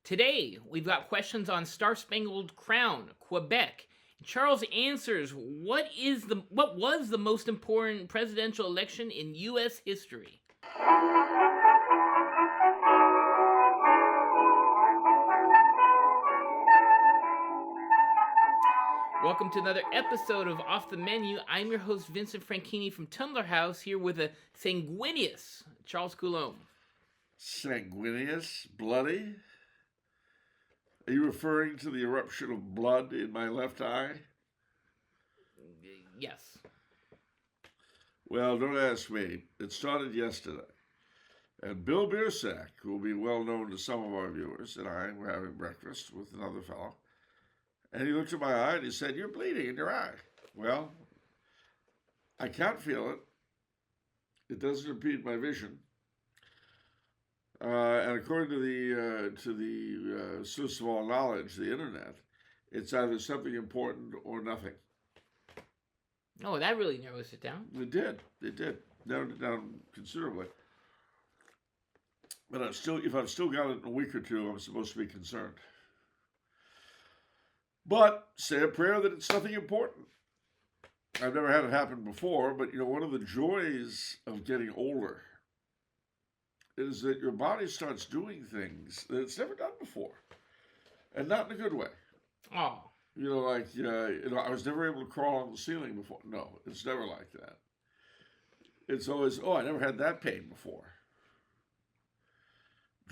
Today, we've got questions on Star Spangled Crown, Quebec. Charles answers what was the most important presidential election in U.S. history? Welcome to another episode of Off the Menu. I'm your host, Vincent Franchini from Tumblr House, here with a sanguineous Charles Coulombe. Sanguineous? Bloody? Are you referring to the eruption of blood in my left eye? Yes. Well, don't ask me. It started yesterday. And Bill Biersack, who will be well known to some of our viewers, and I were having breakfast with another fellow. And he looked at my eye and he said, "You're bleeding in your eye." Well, I can't feel it. It doesn't impede my vision. And according to the source of all knowledge, the internet, it's either something important or nothing. Oh, that really narrows it down. It did. Narrowed it down considerably. But if I've still got it in a week or two, I'm supposed to be concerned. But say a prayer that it's nothing important. I've never had it happen before, but one of the joys of getting older is that your body starts doing things that it's never done before, and not in a good way. Oh. I was never able to crawl on the ceiling before. No, it's never like that. It's always, I never had that pain before.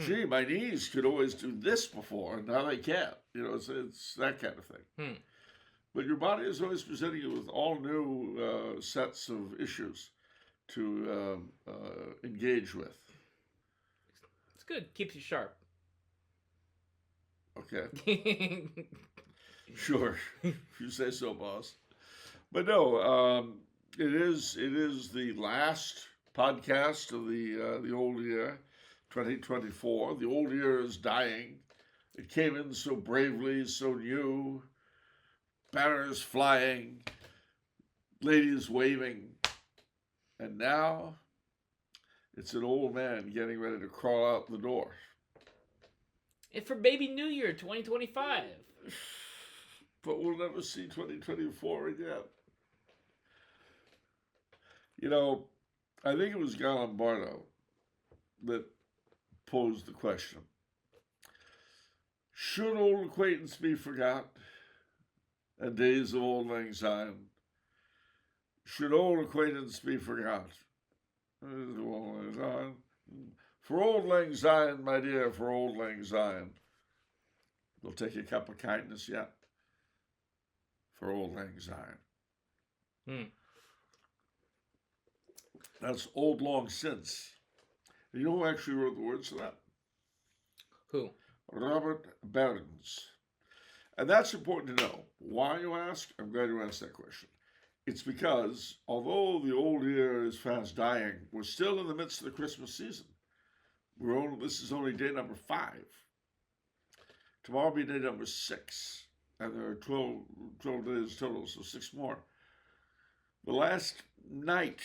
Gee, my knees could always do this before, and now they can't. It's that kind of thing. But your body is always presenting you with all new sets of issues to engage with. It's good. Keeps you sharp. Okay. Sure. If you say so, boss. But no, it is the last podcast of the old year, 2024. The old year is dying. It came in so bravely, so new. Banners flying, ladies waving. And now it's an old man getting ready to crawl out the door. And for Baby New Year 2025. But we'll never see 2024 again. I think it was Gallimbardo that posed the question. Should old acquaintance be forgot, and days of old lang syne? Should old acquaintance be forgot? For old lang syne, my dear, for old lang syne. We'll take a cup of kindness yet. For old lang syne. That's old long since. You know who actually wrote the words to that? Who? Robert Burns. And that's important to know. Why, you ask? I'm glad you asked that question. It's because, although the old year is fast dying, we're still in the midst of the Christmas season. This is only day number 5. Tomorrow will be day number 6. And there are 12 days total, so 6 more. The last night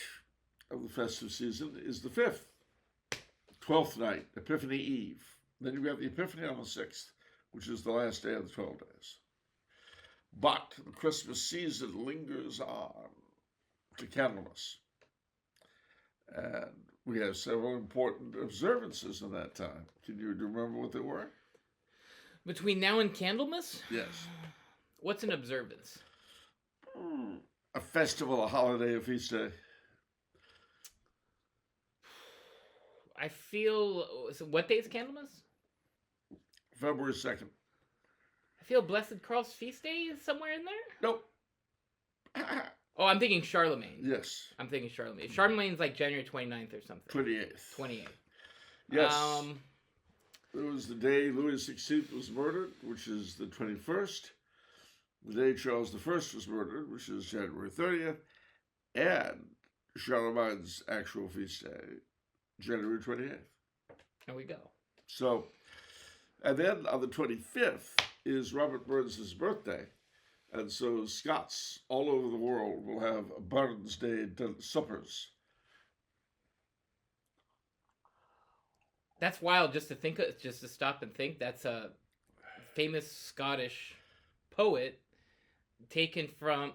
of the festive season is the 5th. 12th night, Epiphany Eve. Then you've got the Epiphany on the 6th, which is the last day of the 12 days. But the Christmas season lingers on to Candlemas. And we have several important observances in that time. Do you remember what they were? Between now and Candlemas? Yes. What's an observance? A festival, a holiday, a feast day. I feel... So what day is Candlemas? February 2nd. I feel Blessed Cross Feast Day is somewhere in there? Nope. Oh, I'm thinking Charlemagne. Yes. I'm thinking Charlemagne. Charlemagne's like January 29th or something. 28th. Yes. It was the day Louis XVI was murdered, which is the 21st. The day Charles I was murdered, which is January 30th. And Charlemagne's actual feast day, January 28th. There we go. So, and then on the 25th is Robert Burns' birthday. And so Scots all over the world will have Burns Day suppers. That's wild. Just to think, just to stop and think. That's a famous Scottish poet taken from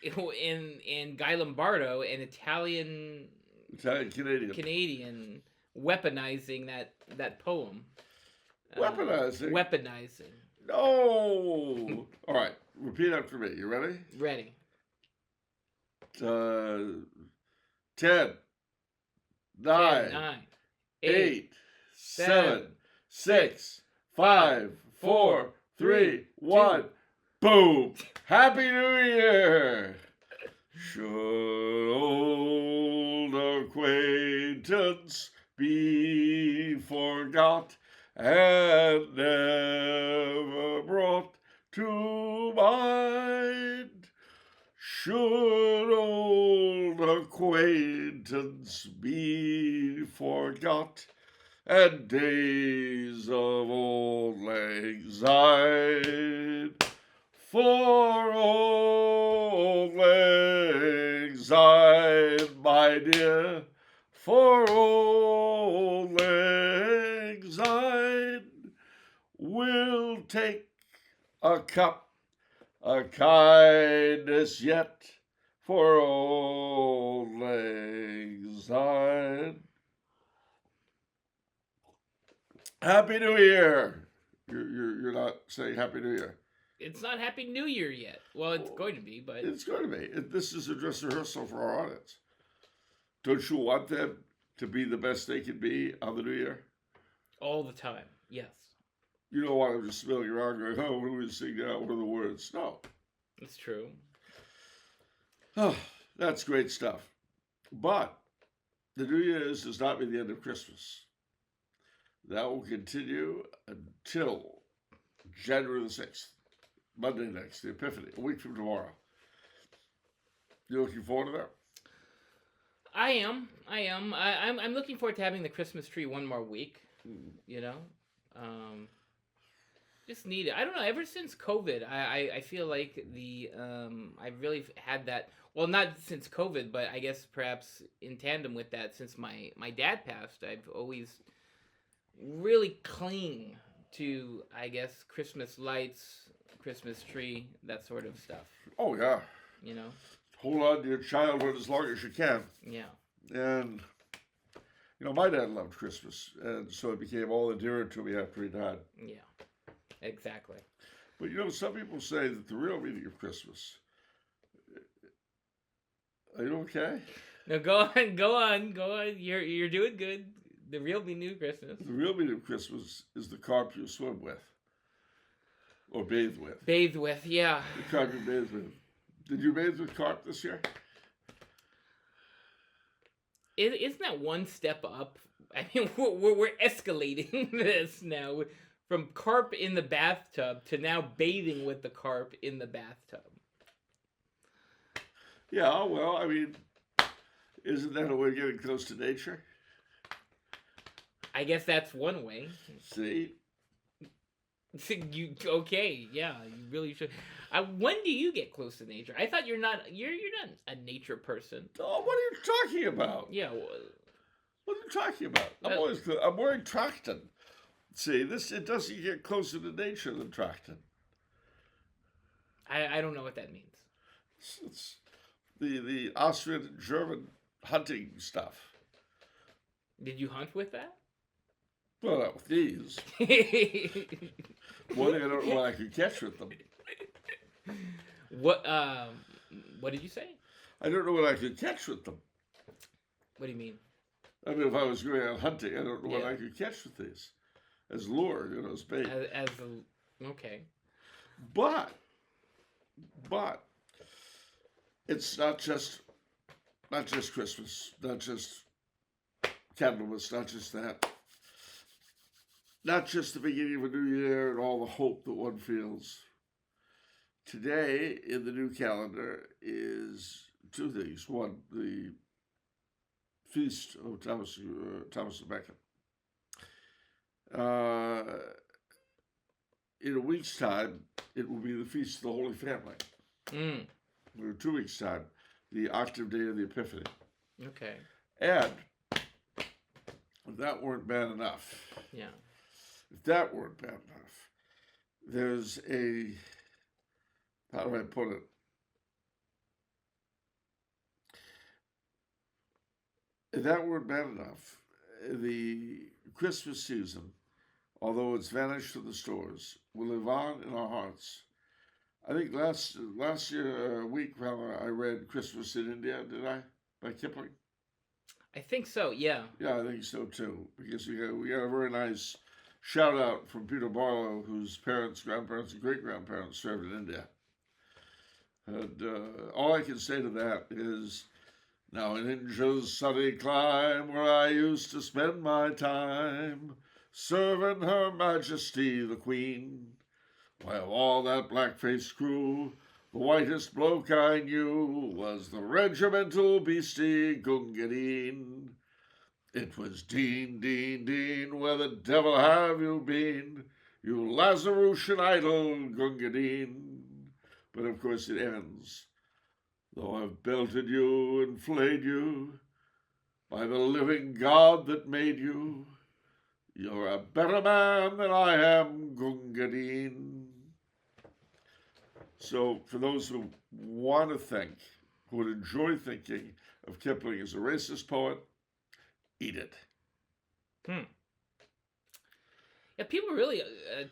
in Guy Lombardo, an Italian Canadian. Canadian weaponizing that poem. Weaponizing? Weaponizing. No! All right, repeat after me. You ready? Ready. 10, 10, 9, 9, 8, 7, 7, 6, 5, 4, 3, 1. Boom! Happy New Year! Should old acquaintance be forgot and never brought to mind? Should old acquaintance be forgot and days of old lang syne? For old lang syne, my dear, for old lang syne, we'll take a cup of kindness yet for old lang syne. Happy New Year! You're not saying Happy New Year. It's not Happy New Year yet. Well, it's going to be, but It's going to be. This is a dress rehearsal for our audience. Don't you want them to be the best they can be on the New Year? all the time. Yes, You don't want them just milling around going, oh, what do we sing now? What are the words? No. it's true. Oh, that's great stuff. But the New Year's does not mean the end of Christmas. That will continue until January the 6th, Monday next, the Epiphany, a week from tomorrow. You looking forward to that? I am. I'm looking forward to having the Christmas tree one more week. You know, just need it. I don't know. Ever since COVID, I feel like I've really had that. Well, not since COVID, but I guess perhaps in tandem with that, since my dad passed, I've always really cling to, I guess, Christmas lights, Christmas tree, that sort of stuff. Oh, yeah. You know? Hold on to your childhood as long as you can. Yeah. And, you know, my dad loved Christmas, and so it became all the dearer to me after he died. Yeah. Exactly. But, you know, some people say that the real meaning of Christmas... Are you okay? No, go on. You're doing good. The real meaning of Christmas. The real meaning of Christmas is the carp you swim with. Or bathe with. Bathe with, yeah. The carp you bathe with. Did you bathe with carp this year? Isn't that one step up? I mean, we're escalating this now from carp in the bathtub to now bathing with the carp in the bathtub. Yeah, well, I mean, isn't that a way of getting close to nature? I guess that's one way. See? You okay? Yeah, you really should. When do you get close to nature? I thought you're not a nature person. Oh, what are you talking about? Yeah. Well, what are you talking about? I'm wearing Trachton. See, it doesn't get closer to nature than Trachton. I don't know what that means. It's the Austrian and German hunting stuff. Did you hunt with that? Well, not with these. One thing I don't know what I could catch with them. What did you say? I don't know what I could catch with them. What do you mean? I mean, if I was going out hunting, I don't know what I could catch with these. As lure, you know, as bait. Okay. But it's not just Christmas, not just Candlemas, not just that. Not just the beginning of a new year and all the hope that one feels. Today, in the new calendar, is two things. One, the feast of Thomas of Becket. In a week's time, it will be the Feast of the Holy Family. In 2 weeks' time, the octave day of the Epiphany. Okay. And if that weren't bad enough, Yeah. if that weren't bad enough, there's a, how do I put it? If that weren't bad enough, the Christmas season, although it's vanished from the stores, will live on in our hearts. I think last year, week, rather, I read Christmas in India, did I? By Kipling. I think so. Yeah. Yeah, I think so too, because we got a very nice shout out from Peter Barlow, whose parents, grandparents, and great grandparents served in India. And all I can say to that is, now in India's sunny clime, where I used to spend my time, serving Her Majesty the Queen, while all that black-faced crew, the whitest bloke I knew was the regimental beastie Gungadeen. It was Dean, Dean, Dean, where the devil have you been, you Lazarusian idol Gungadeen? But of course it ends. Though I've belted you and flayed you, by the living God that made you, you're a better man than I am, Gungadeen. So for those who want to think, who would enjoy thinking of Kipling as a racist poet, eat it. Yeah, people are really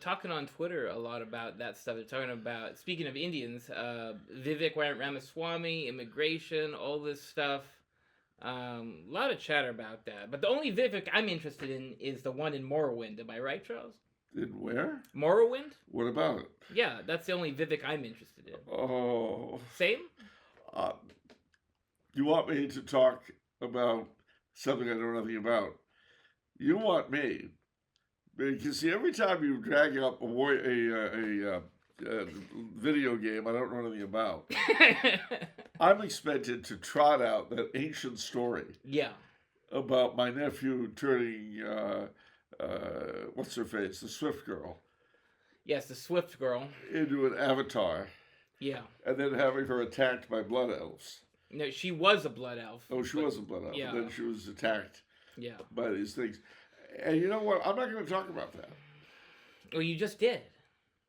talking on Twitter a lot about that stuff. They're talking about, speaking of Indians, Vivek Ramaswamy, immigration, all this stuff. A lot of chatter about that. But the only Vivek I'm interested in is the one in Morrowind. Am I right, Charles? In where? Morrowind? What about it? Yeah, that's the only Vivek I'm interested in. Oh. Same? You want me to talk about something I know nothing about? You want me, because see, every time you drag up a video game I don't know anything about, I'm expected to trot out that ancient story. Yeah. About my nephew turning, what's her face, the Swift girl. Yes, the Swift girl. Into an avatar. Yeah. And then having her attacked by blood elves. No, she was a blood elf. Oh, she was a blood elf. Yeah. And then she was attacked. Yeah. By these things. And you know what? I'm not going to talk about that. Well, you just did.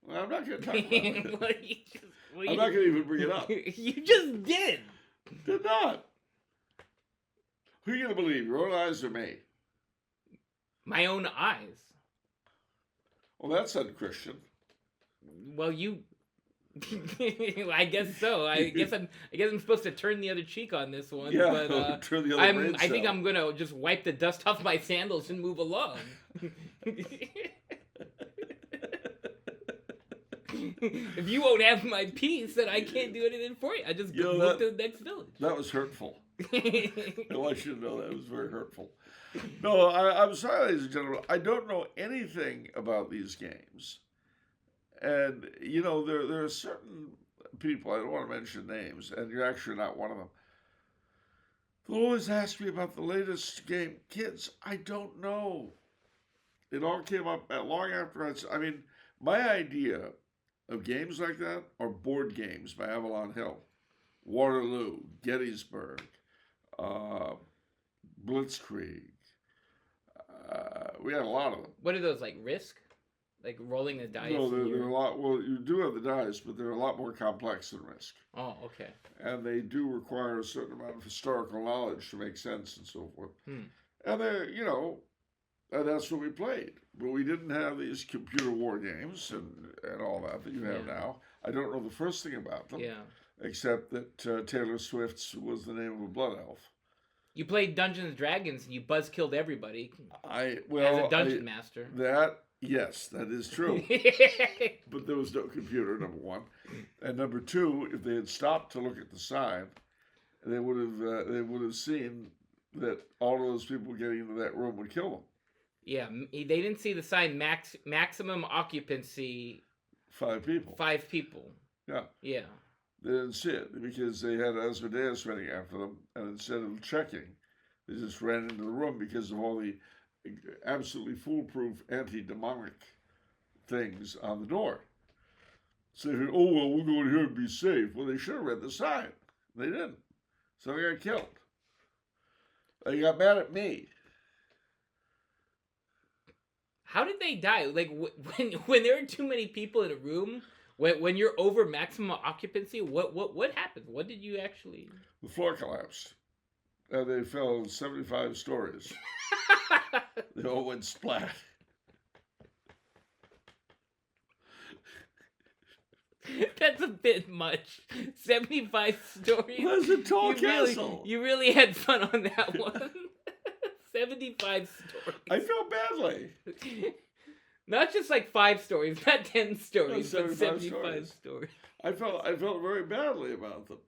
Well, I'm not going to talk about it. well, I'm not going to even bring it up. You just did. Did not. Who are you going to believe, your own eyes or me? My own eyes. Well, that's unchristian. Well, you. I guess so. I guess I'm supposed to turn the other cheek on this one. Yeah, but, turn the other brain I think cell. I'm gonna just wipe the dust off my sandals and move along. If you won't have my piece, then I can't do anything for you. I just move to the next village. That was hurtful. I want you to know that was very hurtful. No, I'm sorry, ladies and gentlemen. I don't know anything about these games. And, you know, there are certain people, I don't want to mention names, and you're actually not one of them, they'll always ask me about the latest game. Kids, I don't know. It all came up long after I mean, my idea of games like that are board games by Avalon Hill. Waterloo, Gettysburg, Blitzkrieg. We had a lot of them. What are those, like Risk? Like rolling the dice? No, they're a lot. Well, you do have the dice, but they're a lot more complex than Risk. Oh, okay. And they do require a certain amount of historical knowledge to make sense and so forth. And they're, you know, and that's what we played. But we didn't have these computer war games and all that you have now. I don't know the first thing about them. Yeah. Except that Taylor Swift's was the name of a blood elf. You played Dungeons and Dragons and you buzzkilled everybody. As a dungeon master. Yes, that is true. But there was no computer, number one. And number two, if they had stopped to look at the sign, they would have seen that all of those people getting into that room would kill them. Yeah, they didn't see the sign maximum occupancy. 5 people. 5 people. Yeah. Yeah. They didn't see it because they had Asmodeus running after them, and instead of checking, they just ran into the room because of all the absolutely foolproof anti-demonic things on the door. So they said, oh, well, we'll go in here and be safe. Well, they should have read the sign. They didn't. So they got killed. They got mad at me. How did they die? Like when there are too many people in a room, when you're over maximum occupancy, what happens? What did you actually? The floor collapsed, and they fell 75 stories. They all went splat. That's a bit much. 75 stories. Well, it's a tall castle. You really had fun on that one. 75 stories. I felt badly. Not just like 5 stories, not 10 stories, No, but 75 stories. I felt very badly about them.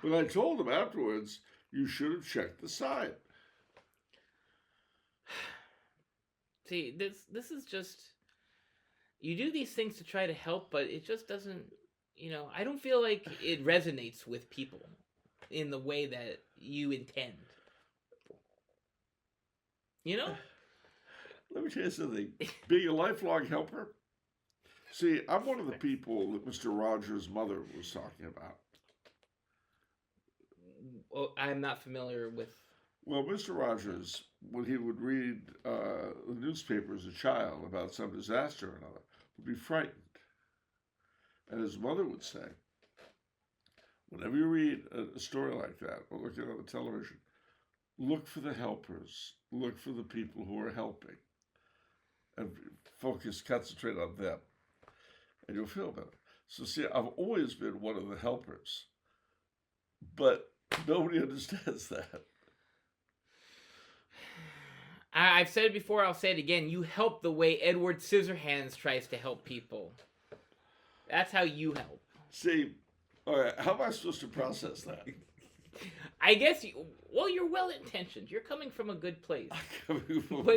But I told them afterwards, you should have checked the sign. See, this is just, you do these things to try to help, but it just doesn't, I don't feel like it resonates with people in the way that you intend. Let me tell you something. Being a lifelong helper, see, I'm one of the people that Mr. Rogers' mother was talking about. Well, I'm not familiar with. Well, Mr. Rogers, when he would read the newspaper as a child about some disaster or another, would be frightened. And his mother would say, whenever you read a story like that, or look at it on the television, look for the helpers, look for the people who are helping, and concentrate on them, and you'll feel better. So see, I've always been one of the helpers, but nobody understands that. I've said it before, I'll say it again. You help the way Edward Scissorhands tries to help people. That's how you help. See, all right, how am I supposed to process that? I guess you're well-intentioned. You're coming from a good place. I'm coming from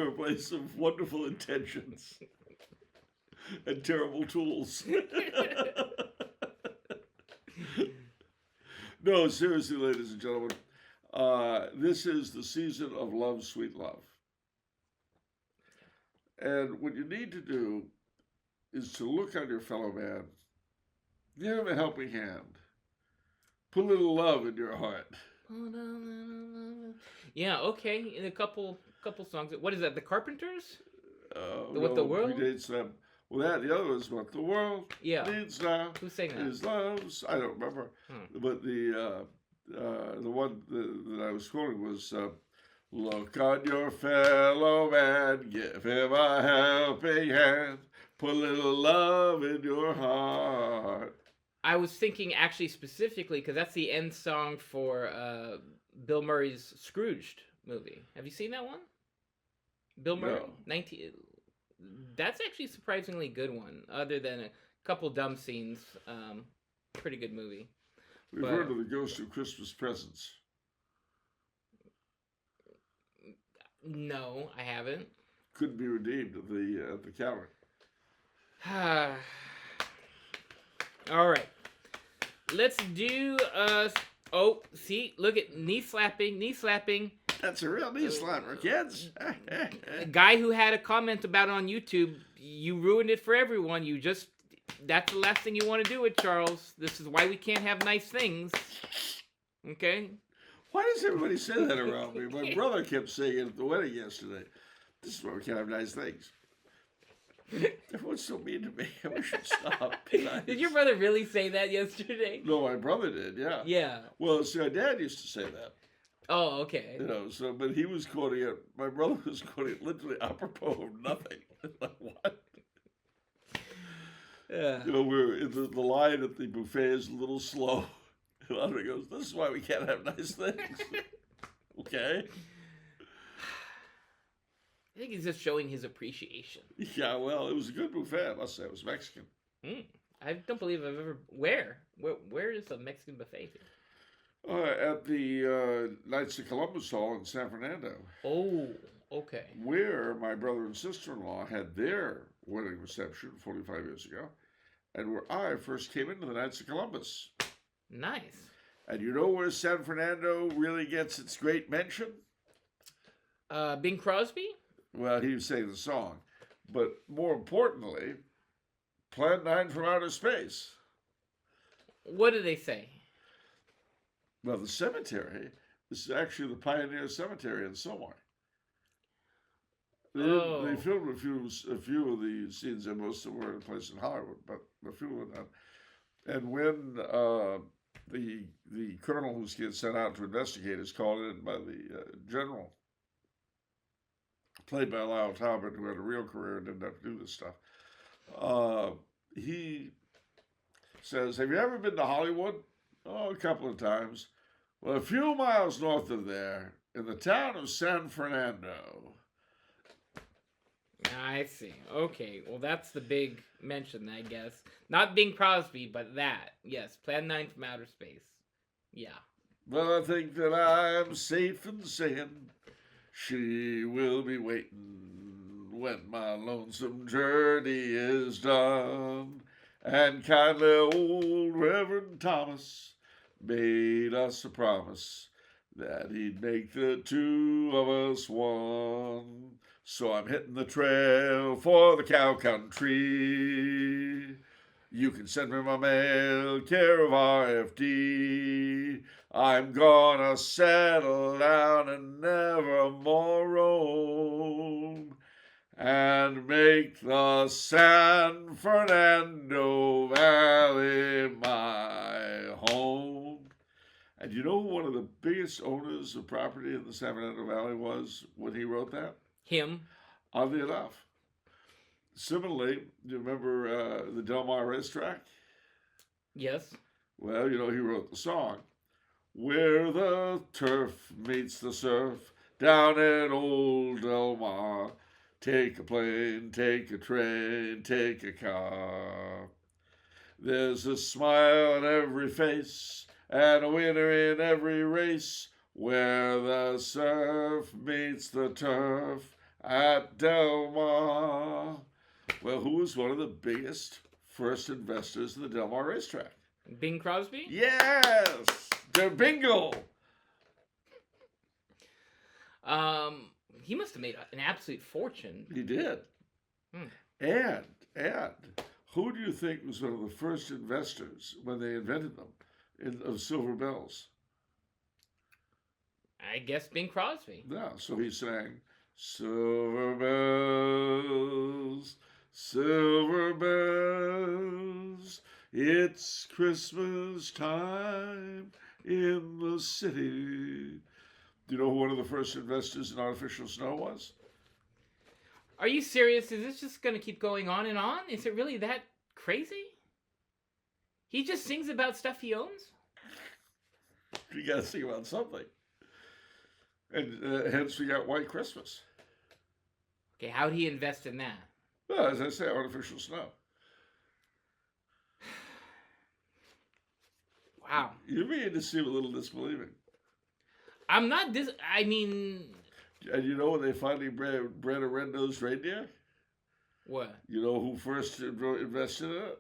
a place of wonderful intentions and terrible tools. No, seriously, ladies and gentlemen, this is the season of love, sweet love. And what you need to do is to look on your fellow man, give him a helping hand, put a little love in your heart. Yeah, okay. In a couple songs. What is that? The Carpenters? What the world predates them. Well, the other was what the world needs now. Who sang that? Is loves. I don't remember, but the one that I was quoting was. Look on your fellow man, give him a helping hand, put a little love in your heart. I was thinking actually specifically, because that's the end song for Bill Murray's Scrooged movie. Have you seen that one? Bill Murray? No. That's actually a surprisingly good one, other than a couple dumb scenes. Pretty good movie. We've heard of the Ghost of Christmas Presents. No, I haven't. Couldn't be redeemed at the counter. All right. Let's do oh, see, look at knee slapping. That's a real knee slapper, kids. A guy who had a comment about it on YouTube, you ruined it for everyone. That's the last thing you want to do with Charles. This is why we can't have nice things. Okay? Why does everybody say that around me? My brother kept saying it at the wedding yesterday. This is why we can't have nice things. Everyone's so mean to me. We should stop. Nice. Did your brother really say that yesterday? No, my brother did, yeah. Yeah. Well, see, my dad used to say that. Oh, okay. But he was quoting it. My brother was quoting it literally apropos of nothing. Like, what? Yeah. We're in the line at the buffet is a little slow. And Andre goes, this is why we can't have nice things. Okay? I think he's just showing his appreciation. Yeah, well, it was a good buffet, I must say. It was Mexican. I don't believe I've ever... Where is a Mexican buffet? At the Knights of Columbus Hall in San Fernando. Oh, okay. Where my brother and sister-in-law had their wedding reception 45 years ago. And where I first came into the Knights of Columbus. Nice. And you know where San Fernando really gets its great mention? Bing Crosby? Well, he was saying the song. But more importantly, Plan 9 from Outer Space. What do they say? Well, the cemetery This is actually the Pioneer Cemetery in Somewhere. They Oh. filmed a few of the scenes, and most of them were in place in Hollywood, but a few were not. And when the colonel who's getting sent out to investigate is called in by the general, played by Lyle Talbot, who had a real career and didn't have to do this stuff. He says, "Have you ever been to Hollywood?" "Oh, a couple of times." "Well, a few miles north of there, in the town of San Fernando." I see. Okay. Well, that's the big mention, I guess. Not Bing Crosby, but that. Yes. Plan 9 from outer space. Yeah. "Well, I think that I'm safe in saying she will be waiting when my lonesome journey is done. And kindly old Reverend Thomas made us a promise that he'd make the two of us one. So I'm hitting the trail for the cow country. You can send me my mail, care of RFD. I'm gonna settle down and never more roam, and make the San Fernando Valley my home." And you know who one of the biggest owners of property in the San Fernando Valley was when he wrote that? Him. Oddly enough. Similarly, do you remember the Del Mar racetrack? Yes. Well, he wrote the song. "Where the turf meets the surf, down at old Del Mar. Take a plane, take a train, take a car. There's a smile on every face, and a winner in every race. Where the surf meets the turf at Del Mar." Well, who was one of the biggest first investors in the Del Mar racetrack? Bing Crosby? Yes! The bingo! He must have made an absolute fortune. He did. And who do you think was one of the first investors when they invented them of silver bells? I guess Bing Crosby. No, so he sang, "Silver bells, silver bells, it's Christmas time in the city." Do you know who one of the first investors in artificial snow was? Are you serious? Is this just going to keep going on and on? Is it really that crazy? He just sings about stuff he owns? You got to sing about something. And hence we got White Christmas. Okay, how'd he invest in that? Well, as I say, artificial snow. Wow. You begin to seem a little disbelieving. I'm not I mean... And you know when they finally bred a red-nosed reindeer? What? You know who first invested in it?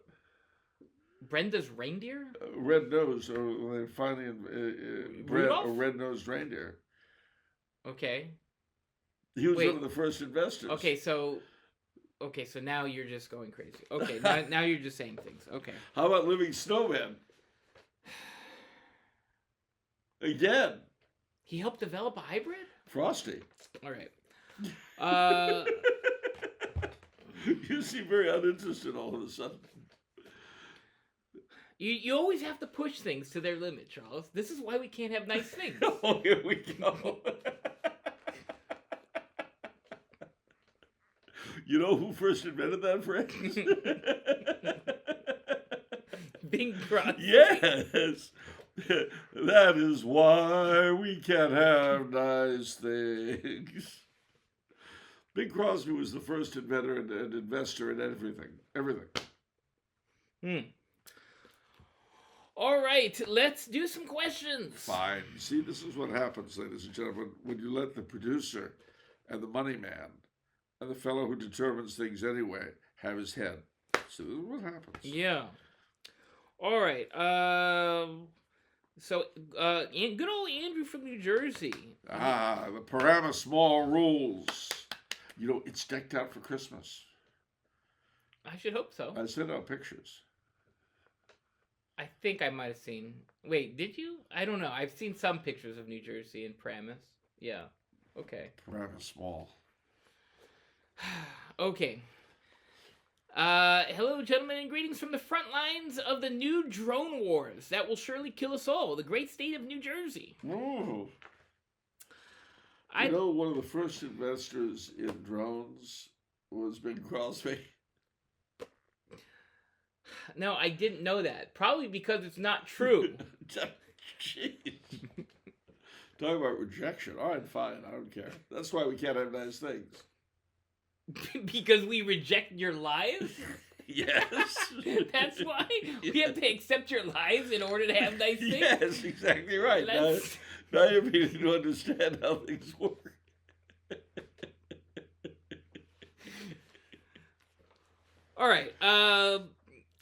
Brenda's reindeer? Red-nosed, or when they finally bred Rudolph? a red-nosed reindeer. Okay. He was one of the first investors. Okay, so now you're just going crazy. Okay, now you're just saying things. Okay. How about living snowmen? Again. He helped develop a hybrid? Frosty. All right. You seem very uninterested all of a sudden. You always have to push things to their limit, Charles. This is why we can't have nice things. Oh, here we go. You know who first invented that phrase? Bing Crosby. Yes. That is why we can't have nice things. Bing Crosby was the first inventor and investor in everything. All right, let's do some questions. Fine. See, this is what happens, ladies and gentlemen, when you let the producer and the money man and the fellow who determines things anyway have his head. So this is what happens. Yeah. All right. So, good old Andrew from New Jersey. The Paramus Small Rules. You know, it's decked out for Christmas. I should hope so. I sent out pictures. I think I might have seen. Wait, did you? I don't know. I've seen some pictures of New Jersey and Paramus. Yeah. Okay. Paramus small. Okay. Hello, gentlemen, and greetings from the front lines of the new drone wars that will surely kill us all. The great state of New Jersey. Oh. You know, one of the first investors in drones was Bing Crosby. No, I didn't know that. Probably because it's not true. Jeez. Talk about rejection. All right, fine. I don't care. That's why we can't have nice things. Because we reject your lies? Yes. That's why? We have to accept your lies in order to have nice things? Yes, exactly right. Now you're beginning to understand how things work. All right.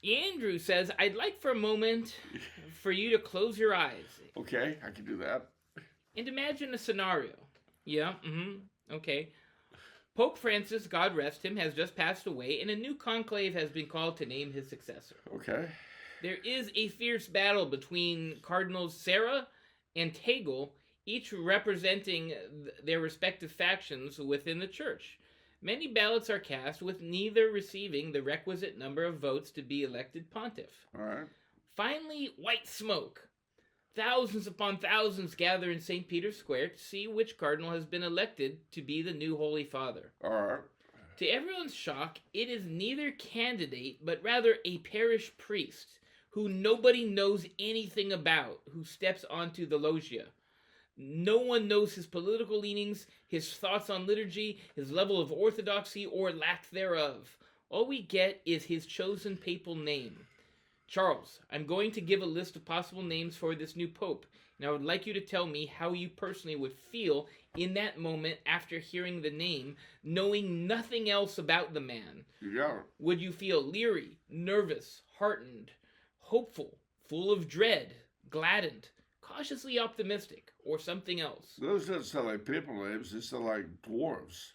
Andrew says, I'd like for a moment for you to close your eyes. Okay, I can do that. And imagine a scenario. Yeah, okay. Pope Francis, God rest him, has just passed away, and a new conclave has been called to name his successor. Okay. There is a fierce battle between Cardinals Sarah and Tegel, each representing their respective factions within the church. Many ballots are cast, with neither receiving the requisite number of votes to be elected pontiff. All right. Finally, white smoke. Thousands upon thousands gather in St. Peter's Square to see which cardinal has been elected to be the new Holy Father. All right. To everyone's shock, it is neither candidate, but rather a parish priest who nobody knows anything about, who steps onto the loggia. No one knows his political leanings, his thoughts on liturgy, his level of orthodoxy or lack thereof. All we get is his chosen papal name. Charles, I'm going to give a list of possible names for this new pope, and I would like you to tell me how you personally would feel in that moment after hearing the name, knowing nothing else about the man. Yeah. Would you feel leery, nervous, heartened, hopeful, full of dread, gladdened, cautiously optimistic, or something else? Those don't sound like people names, they sound like dwarves.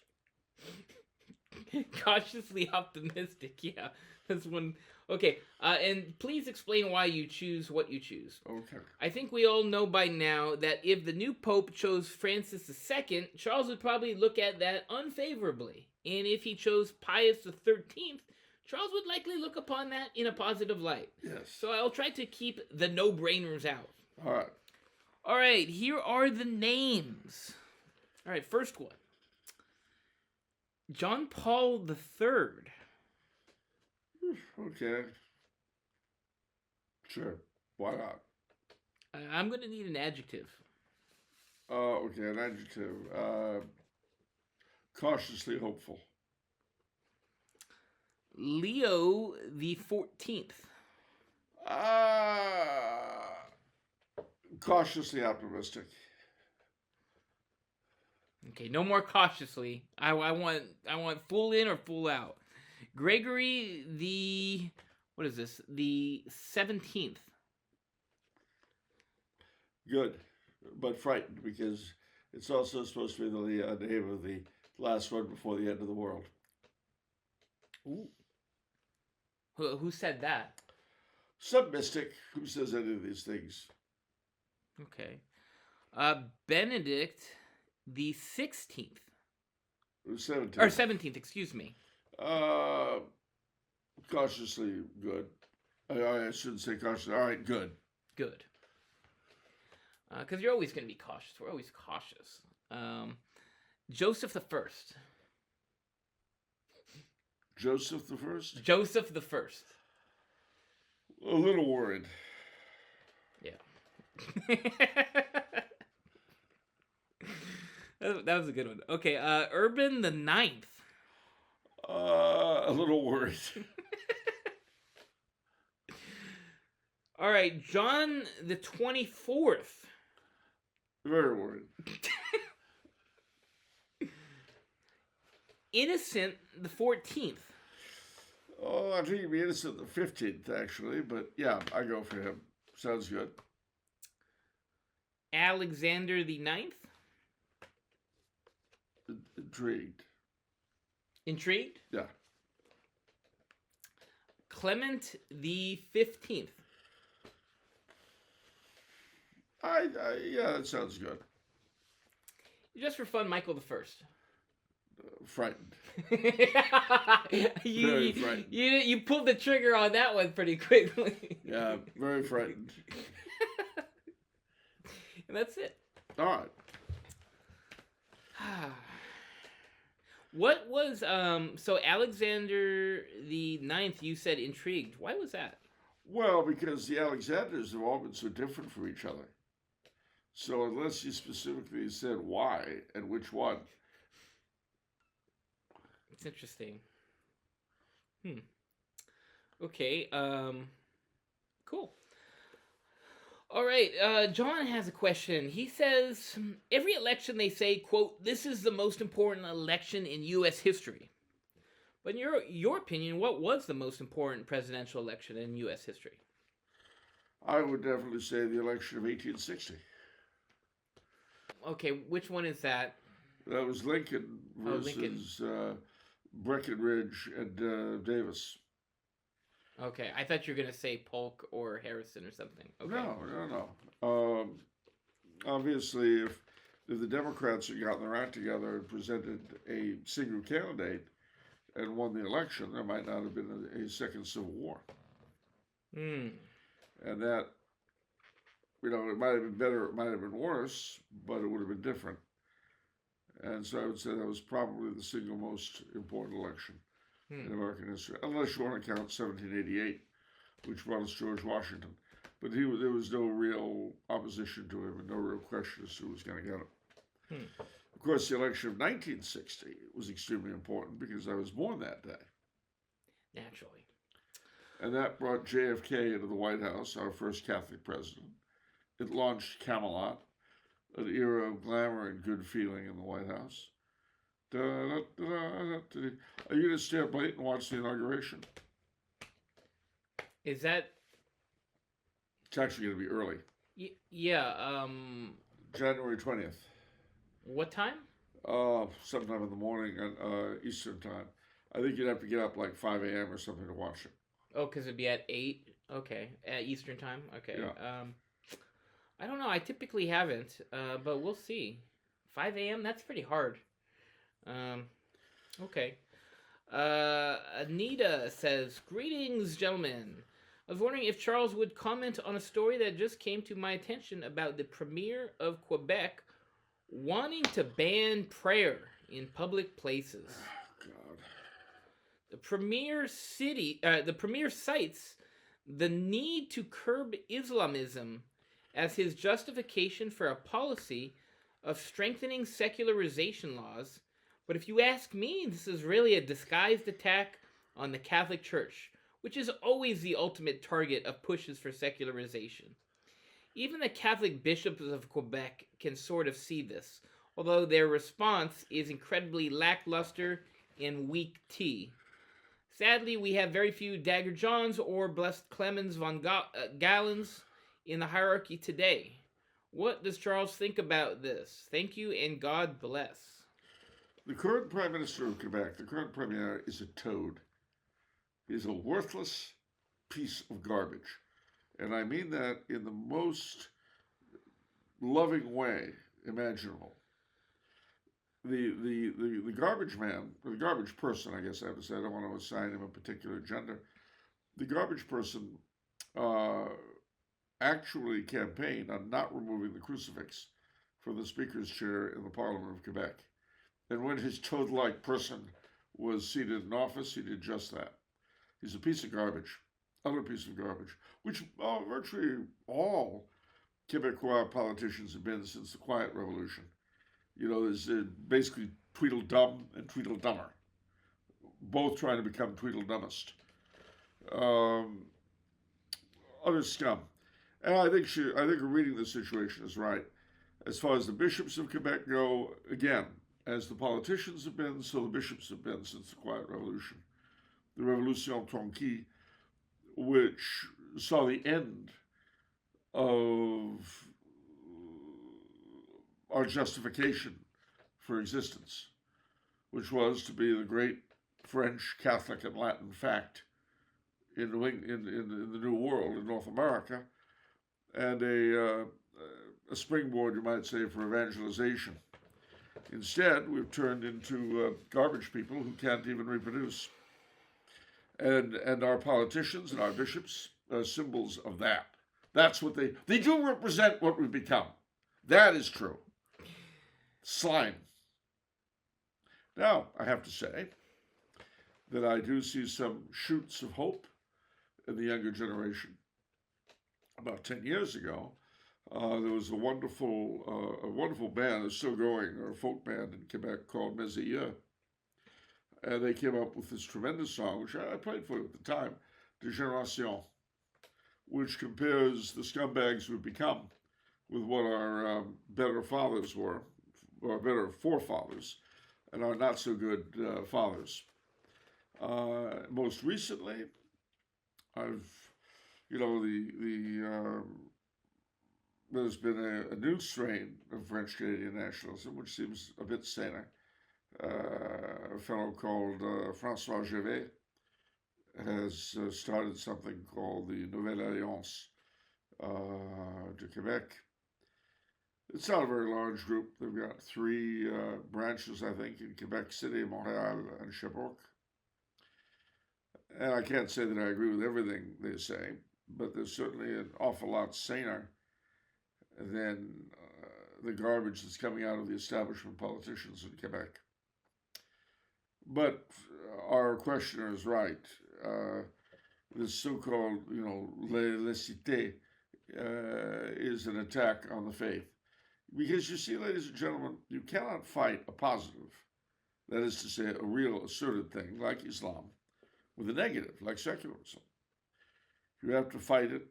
Cautiously optimistic, yeah. That's one. Okay, and please explain why you choose what you choose. Okay. I think we all know by now that if the new pope chose Francis II, Charles would probably look at that unfavorably. And if he chose Pius XIII, Charles would likely look upon that in a positive light. Yes. So I'll try to keep the no-brainers out. All right. All right, here are the names. All right, first one. John Paul III. Okay. Sure. Why not? I'm going to need an adjective. Okay, an adjective. Cautiously hopeful. Leo the 14th. Cautiously optimistic. Okay, no more cautiously. I want full in or full out. Gregory the the 17th. Good, but frightened because it's also supposed to be the name of the last one before the end of the world. Ooh. Who said that? Some mystic who says any of these things. Okay. Benedict the 16th. 17th. Or 17th, excuse me. Cautiously good. I shouldn't say cautiously. All right, good. Good. Because you're always going to be cautious. We're always cautious. Joseph the First. Joseph the First? Joseph the First. A little worried. Yeah. That was a good one. Okay, Urban the Ninth. A little worried. All right, John the 24th. Very worried. Innocent the 14th. Oh, I think he'd be innocent the 15th, actually. But yeah, I go for him. Sounds good. Alexander the 9th. Intrigued. Intrigued? Yeah. Clement the 15th. Yeah, that sounds good. Just for fun, Michael the First. Frightened. Very you, frightened. you pulled the trigger on that one pretty quickly. Yeah, very frightened. And that's it. All right. What was so Alexander the Ninth? You said intrigued. Why was that? Well, because the Alexanders have all been so different from each other. So unless you specifically said why and which one. It's interesting. Okay. Cool. All right. John has a question. He says every election they say, "quote This is the most important election in U.S. history." But in your opinion, what was the most important presidential election in U.S. history? I would definitely say the election of 1860. Okay, which one is that? That was Lincoln versus Breckinridge and Davis. Okay, I thought you were gonna say Polk or Harrison or something. Okay. No. Obviously, if the Democrats had gotten their act together and presented a single candidate and won the election, there might not have been a second Civil War. And that, it might have been better, it might have been worse, but it would have been different. And so I would say that was probably the single most important election in American history, unless you want to count 1788, which brought us George Washington. But there was no real opposition to him and no real question as to who was going to get it. Of course, the election of 1960 was extremely important because I was born that day. Naturally. And that brought JFK into the White House, our first Catholic president. It launched Camelot, an era of glamour and good feeling in the White House. Are you going to stay up late and watch the inauguration? Is that? It's actually going to be early. Yeah. January 20th. What time? Sometime in the morning on Eastern time. I think you'd have to get up like 5 a.m. or something to watch it. Oh, because it'd be at 8? Okay. At Eastern time? Okay. Yeah. I don't know. I typically haven't, but we'll see. 5 a.m.? That's pretty hard. Okay. Anita says, "Greetings, gentlemen. I was wondering if Charles would comment on a story that just came to my attention about the Premier of Quebec wanting to ban prayer in public places. Oh, God. The Premier cites the need to curb Islamism as his justification for a policy of strengthening secularization laws. But if you ask me, this is really a disguised attack on the Catholic Church, which is always the ultimate target of pushes for secularization. Even the Catholic bishops of Quebec can sort of see this, although their response is incredibly lackluster and weak tea. Sadly, we have very few Dagger Johns or Blessed Clemens von Gallens in the hierarchy today. What does Charles think about this? Thank you and God bless." The current Prime Minister of Quebec, the current Premier, is a toad. He's a worthless piece of garbage. And I mean that in the most loving way imaginable. The garbage man, or the garbage person, I guess I have to say, I don't want to assign him a particular gender. The garbage person actually campaigned on not removing the crucifix from the Speaker's chair in the Parliament of Quebec. And when his toad-like person was seated in office, he did just that. He's a piece of garbage, utter piece of garbage, which virtually all Quebecois politicians have been since the Quiet Revolution. There's basically Tweedledum and Tweedledummer, both trying to become Tweedledummest. Utter scum. And I think her reading the situation is right. As far as the bishops of Quebec go, again, as the politicians have been, so the bishops have been since the Quiet Revolution. The Révolution Tranquille, which saw the end of our justification for existence, which was to be the great French, Catholic, and Latin fact in the New World, in North America, and a springboard, you might say, for evangelization. Instead, we've turned into garbage people who can't even reproduce. And our politicians and our bishops are symbols of that. That's what they do represent what we've become. That is true. Slime. Now, I have to say that I do see some shoots of hope in the younger generation. About 10 years ago, there was a wonderful band that's still going, a folk band in Quebec called Mes Aïeux. And they came up with this tremendous song, which I played for you at the time, De Génération, which compares the scumbags we've become with what our better fathers were, or better forefathers, and our not so good fathers. Most recently, there's been a new strain of French Canadian nationalism, which seems a bit saner. A fellow called François Gervais has started something called the Nouvelle Alliance de Quebec. It's not a very large group. They've got 3 branches, I think, in Quebec City, Montreal, and Sherbrooke. And I can't say that I agree with everything they say, but they're certainly an awful lot saner than the garbage that's coming out of the establishment politicians in Quebec. But our questioner is right. This so-called, laïcité is an attack on the faith. Because you see, ladies and gentlemen, you cannot fight a positive, that is to say, a real asserted thing like Islam, with a negative like secularism. You have to fight it,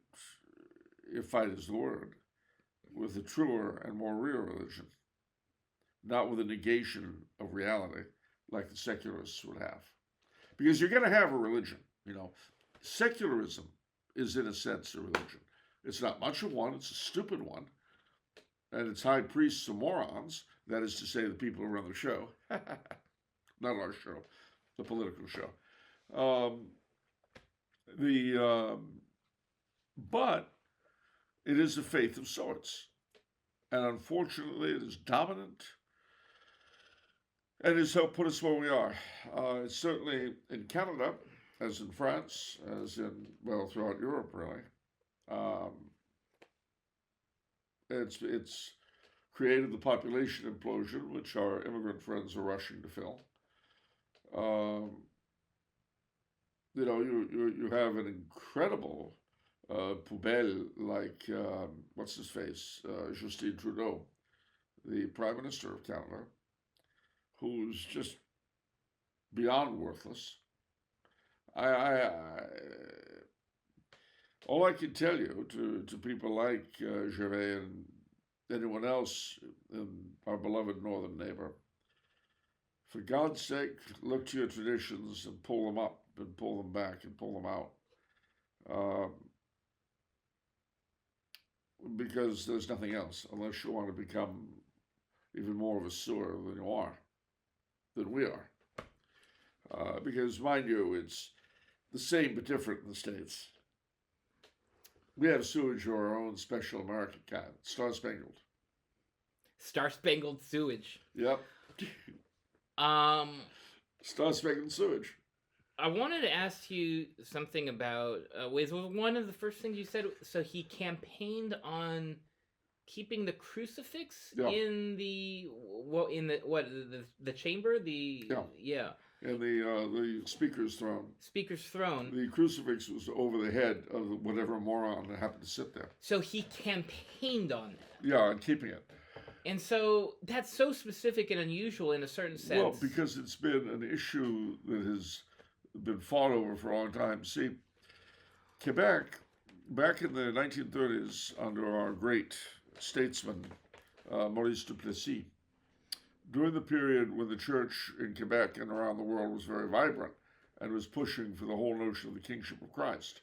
if fight is the word, with a truer and more real religion, not with a negation of reality like the secularists would have. Because you're going to have a religion, Secularism is, in a sense, a religion. It's not much of one, it's a stupid one. And its high priests are morons, that is to say, the people who run the show. Not our show, the political show. But it is a faith of sorts. And unfortunately, it is dominant. And it's helped put us where we are. It's certainly in Canada, as in France, as in, throughout Europe, really. It's created the population implosion, which our immigrant friends are rushing to fill. You have an incredible poubelle like, what's his face, Justin Trudeau, the Prime Minister of Canada, who's just beyond worthless. All I can tell you to people like Gervais and anyone else in our beloved northern neighbor, for God's sake, look to your traditions and pull them up and pull them back and pull them out. Because there's nothing else, unless you want to become even more of a sewer than we are. Because, mind you, it's the same but different in the States. We have sewage of our own special American kind, star-spangled. Star-spangled sewage. Yep. Star-spangled sewage. I wanted to ask you something about, was one of the first things you said, so he campaigned on keeping the crucifix in the chamber? Yeah. And the speaker's throne. Speaker's throne. The crucifix was over the head of whatever moron that happened to sit there. So he campaigned on that. Yeah, and keeping it. And so that's so specific and unusual in a certain sense. Well, because it's been an issue that has been fought over for a long time. See, Quebec, back in the 1930s, under our great statesman, Maurice Duplessis, during the period when the church in Quebec and around the world was very vibrant and was pushing for the whole notion of the kingship of Christ,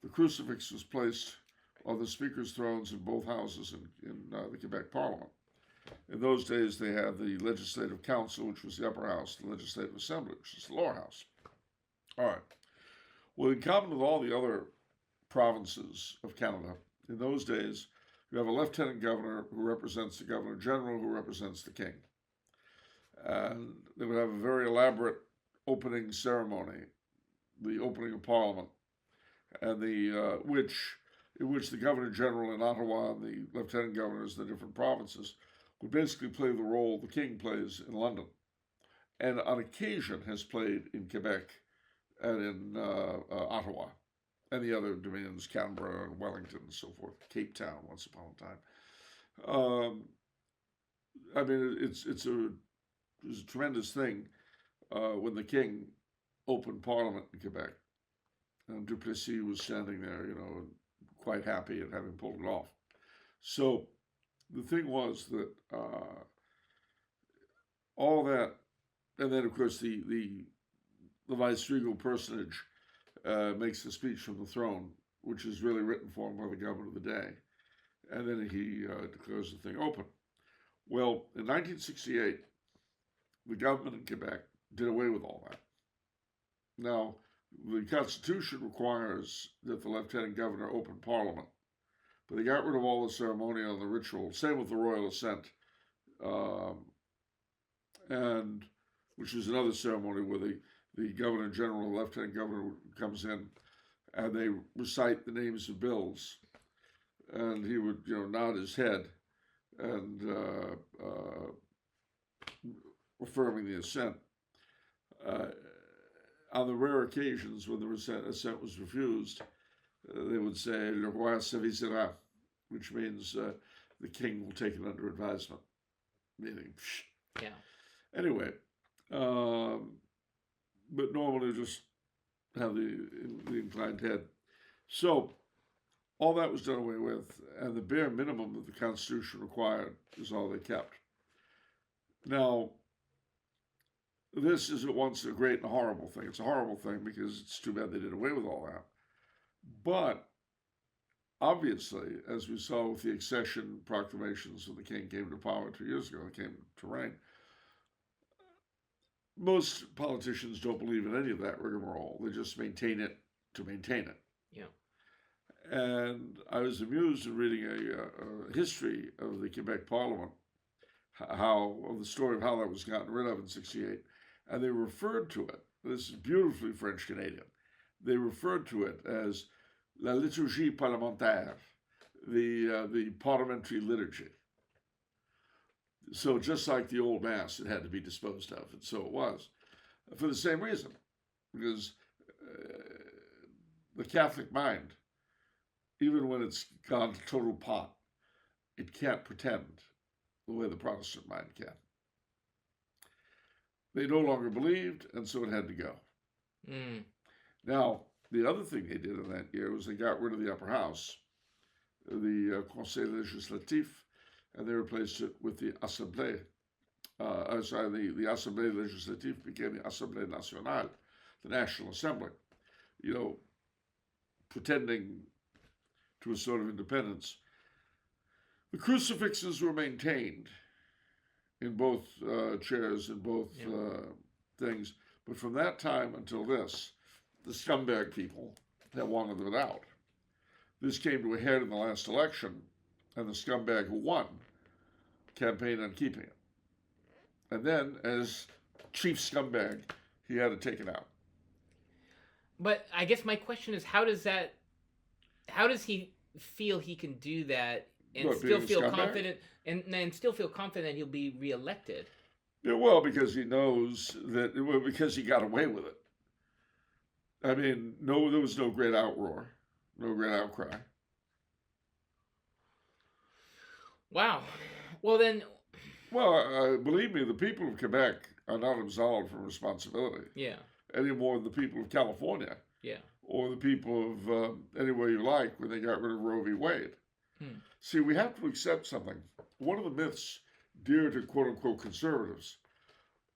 the crucifix was placed on the speakers' thrones in both houses in the Quebec Parliament. In those days, they had the Legislative Council, which was the upper house, the Legislative Assembly, which is the lower house. All right. Well, in common with all the other provinces of Canada, in those days, You have a lieutenant governor who represents the governor general, who represents the king. And they would have a very elaborate opening ceremony, the opening of Parliament, and in which the governor general in Ottawa and the lieutenant governors in the different provinces would basically play the role the king plays in London, and on occasion has played in Quebec and in Ottawa, and the other dominions, Canberra and Wellington and so forth, Cape Town once upon a time. I mean, it's a tremendous thing when the king opened Parliament in Quebec, and Duplessis was standing there, quite happy at having pulled it off. So the thing was that all that, and then of course the viceregal personage makes the speech from the throne, which is really written for him by the governor of the day, and then he declares the thing open. Well, in 1968, the government in Quebec did away with all that. Now, the Constitution requires that the lieutenant governor open Parliament, but they got rid of all the ceremonial and the ritual. Same with the royal assent, and which is another ceremony where the governor general, the lieutenant governor comes in, and they recite the names of bills, and he would nod his head and affirming the assent. On the rare occasions when the assent was refused, they would say, "Le roi s'avisera," which means the king will take it under advisement, meaning, psh. Yeah. Anyway, but normally just have the inclined head. So all that was done away with, and the bare minimum that the Constitution required is all they kept. Now, this is at once a great and a horrible thing. It's a horrible thing because it's too bad they did away with all that. But obviously, as we saw with the accession proclamations when the king came to power 2 years ago, he came to reign, most politicians don't believe in any of that rigmarole. They just maintain it to maintain it. Yeah. And I was amused in reading a history of the Quebec Parliament, of the story of how that was gotten rid of in '68. And they referred to it, this is beautifully French Canadian, they referred to it as la liturgie parlementaire, the parliamentary liturgy. So just like the old mass, it had to be disposed of, and so it was, for the same reason, because the Catholic mind, even when it's gone to total pot, it can't pretend the way the Protestant mind can. They no longer believed, and so it had to go. Mm. Now, the other thing they did in that year was they got rid of the upper house, the Conseil Législatif, and they replaced it with the Assemblée. The Assemblée Législative became the Assemblée Nationale, the National Assembly, pretending to a sort of independence. The crucifixes were maintained in both chairs, in both things. But from that time until this, the scumbag people have wanted it out. This came to a head in the last election, and the scumbag who won campaigned on keeping it. And then, as chief scumbag, he had to take it out. But I guess my question is, how does he feel he can do that and still feel confident, and still feel confident he'll be reelected? Yeah, well, because he knows that, because he got away with it. I mean, there was no great outroar, no great outcry. Wow. Well, then... Well, believe me, the people of Quebec are not absolved from responsibility. Yeah. Any more than the people of California. Yeah. Or the people of anywhere you like when they got rid of Roe v. Wade. See, we have to accept something. One of the myths dear to quote-unquote conservatives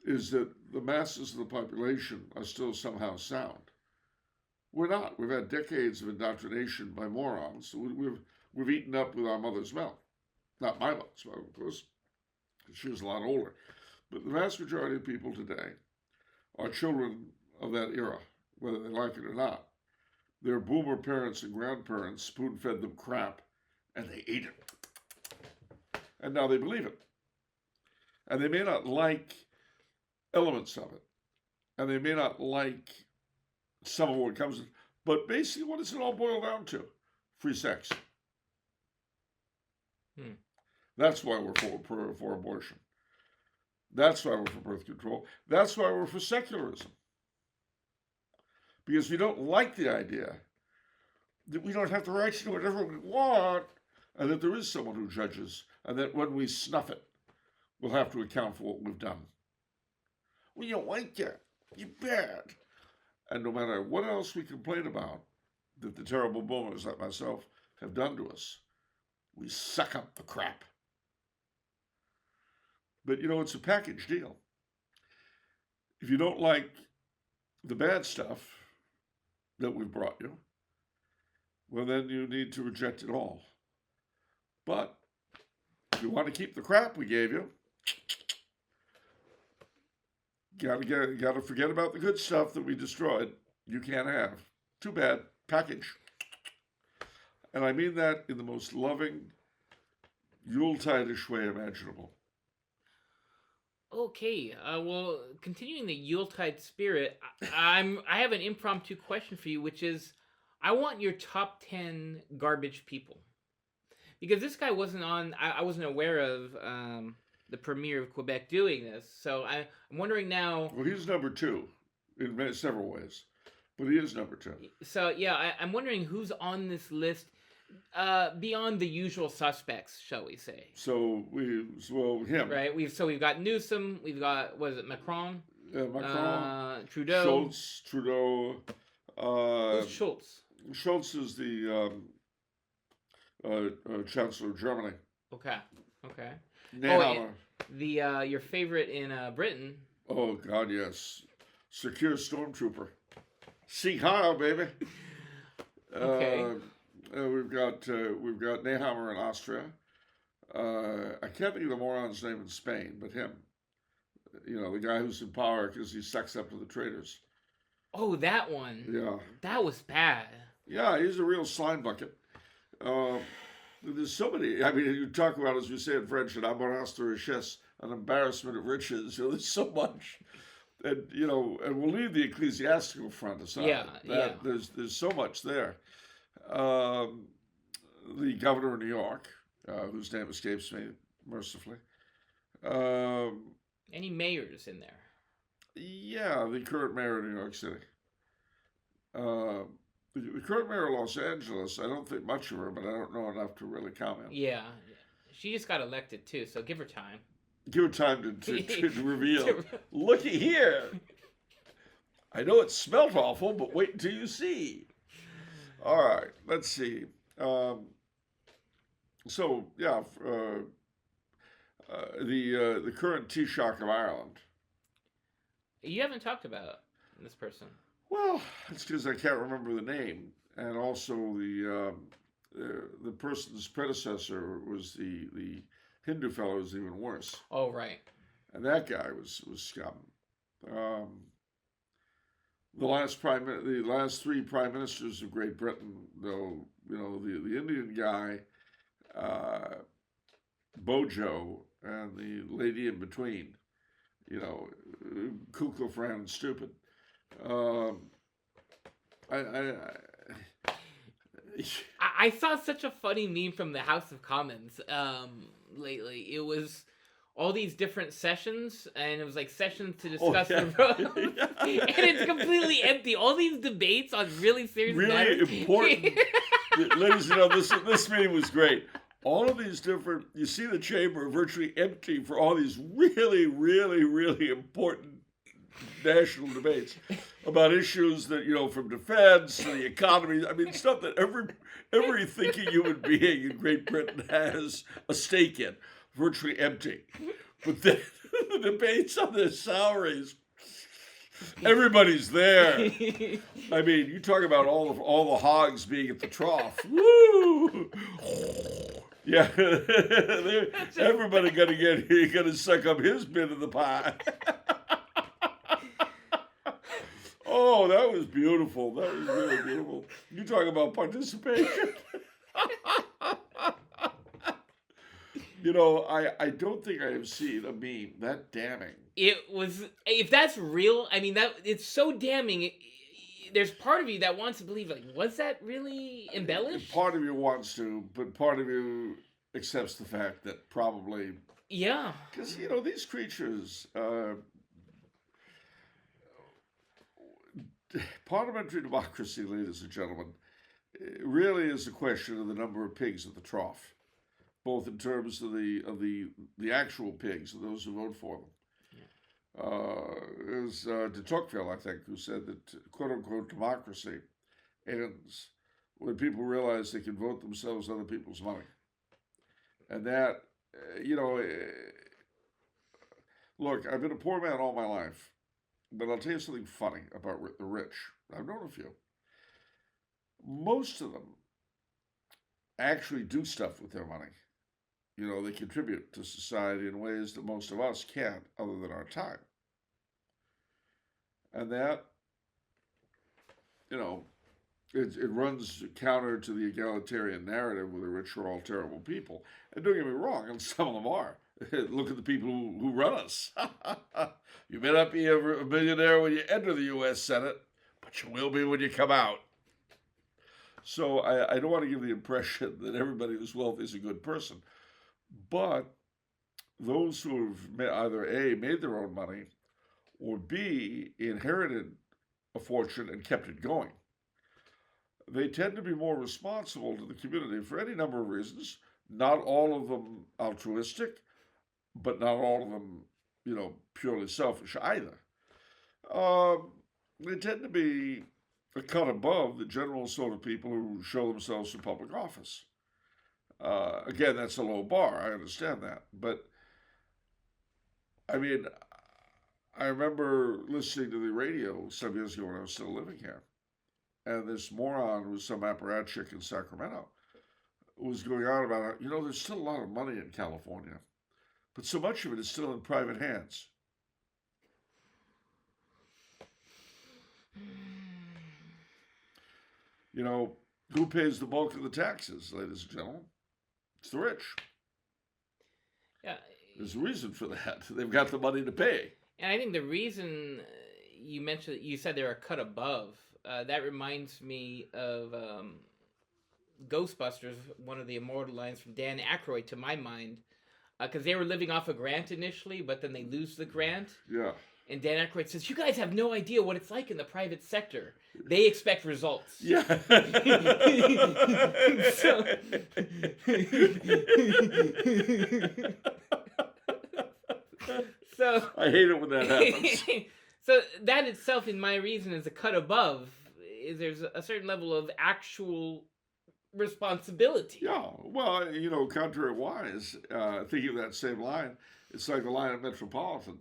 is that the masses of the population are still somehow sound. We're not. We've had decades of indoctrination by morons. We've eaten up with our mother's milk. Not my mother's milk, of course, because she was a lot older. But the vast majority of people today are children of that era, whether they like it or not. Their boomer parents and grandparents spoon-fed them crap, and they ate it. And now they believe it. And they may not like elements of it. And they may not like some of what comes, but basically what does it all boil down to? Free sex. That's why we're for abortion. That's why we're for birth control. That's why we're for secularism. Because we don't like the idea that we don't have the right to do whatever we want, and that there is someone who judges, and that when we snuff it, we'll have to account for what we've done. We don't like that. You're bad. And no matter what else we complain about that the terrible boomers like myself have done to us, we suck up the crap. But, it's a package deal. If you don't like the bad stuff that we've brought you, well, then you need to reject it all. But if you want to keep the crap we gave you, gotta forget about the good stuff that we destroyed. You can't have. Too bad. Package. And I mean that in the most loving, Yuletide-ish way imaginable. Okay, well, continuing the Yuletide spirit, I have an impromptu question for you, which is, I want your top 10 garbage people. Because this guy wasn't on, I wasn't aware of the premier of Quebec doing this, so I'm wondering now. Well, he's number 2 in several ways, but he is number 2. So, yeah, I'm wondering who's on this list beyond the usual suspects, shall we say. So, him. Right, we've got Newsom, we've got, what is it, Macron? Trudeau. Trudeau. Who's Schultz? Schultz is the Chancellor of Germany. Okay. Nehammer. Your favorite in Britain. Oh God, yes, Secure Stormtrooper. Sieg Heil, baby. Okay. We've got Nehammer in Austria. I can't think of the moron's name in Spain, but him. The guy who's in power because he sucks up to the traitors. Oh, that one. Yeah. That was bad. Yeah, he's a real slime bucket. There's so many. I mean, you talk about, as we say in French, an embarras de richesse, an embarrassment of riches. There's so much, and and we'll leave the ecclesiastical front aside. Yeah. There's so much there. The governor of New York, whose name escapes me mercifully. Any mayors in there? Yeah, the current mayor of New York City. The current mayor of Los Angeles, I don't think much of her, but I don't know enough to really comment. Yeah. She just got elected, too, so give her time. Give her time to reveal. Looky here. I know it smelled awful, but wait until you see. All right, let's see. The current Taoiseach of Ireland. You haven't talked about this person. Well, it's because I can't remember the name, and also the person's predecessor was the Hindu fellow was even worse. Oh, right. And that guy was scum. The last 3 prime ministers of Great Britain, though, the Indian guy, Bojo, and the lady in between, Kukla, Fran, and stupid. I saw such a funny meme from the House of Commons lately. It was all these different sessions, and it was like sessions to discuss the road. And it's completely empty. All these debates on really serious matters. Really important. Ladies and gentlemen, this meeting was great. All of these different, you see the chamber virtually empty for all these really, really, really important national debates about issues that, from defense to the economy. I mean, stuff that every thinking human being in Great Britain has a stake in. Virtually empty. But then the debates on their salaries, everybody's there. I mean, you talk about all the hogs being at the trough. Woo! Yeah, everybody gonna suck up his bit of the pie. Oh, that was beautiful. That was really beautiful. You talk about participation. I don't think I have seen a meme that damning. It was, if that's real, I mean, that it's so damning. There's part of you that wants to believe, like, was that really embellished? Part of you wants to, but part of you accepts the fact that probably. Yeah. Because, these creatures, parliamentary democracy, ladies and gentlemen, really is a question of the number of pigs at the trough, both in terms of the actual pigs and those who vote for them. It was de Tocqueville, I think, who said that "quote unquote" democracy ends when people realize they can vote themselves other people's money, and that look, I've been a poor man all my life, but I'll tell you something funny about the rich. I've known a few. Most of them actually do stuff with their money. They contribute to society in ways that most of us can't, other than our time. And that, it runs counter to the egalitarian narrative where the rich are all terrible people. And don't get me wrong, and some of them are. Look at the people who run us. You may not be a millionaire when you enter the U.S. Senate, but you will be when you come out. So I don't want to give the impression that everybody who's wealthy is a good person. But those who have either A, made their own money, or B, inherited a fortune and kept it going, they tend to be more responsible to the community for any number of reasons. Not all of them altruistic, but not all of them, purely selfish either. They tend to be a cut above the general sort of people who show themselves in public office. Again, that's a low bar. I understand that. But, I mean, I remember listening to the radio some years ago when I was still living here. And this moron with some apparatchik in Sacramento was going on about, there's still a lot of money in California, but so much of it is still in private hands. Who pays the bulk of the taxes, ladies and gentlemen? It's the rich. Yeah. There's a reason for that. They've got the money to pay. And I think the reason you said they're a cut above, that reminds me of Ghostbusters, one of the immortal lines from Dan Aykroyd, to my mind, because they were living off a grant initially, but then they lose the grant. Yeah. And Dan Aykroyd says, "You guys have no idea what it's like in the private sector. They expect results." Yeah. So I hate it when that happens. So that itself, in my reason, is a cut above. There's a certain level of actual responsibility. Yeah. Well, contrary-wise, thinking of that same line, it's like the line of Metropolitan,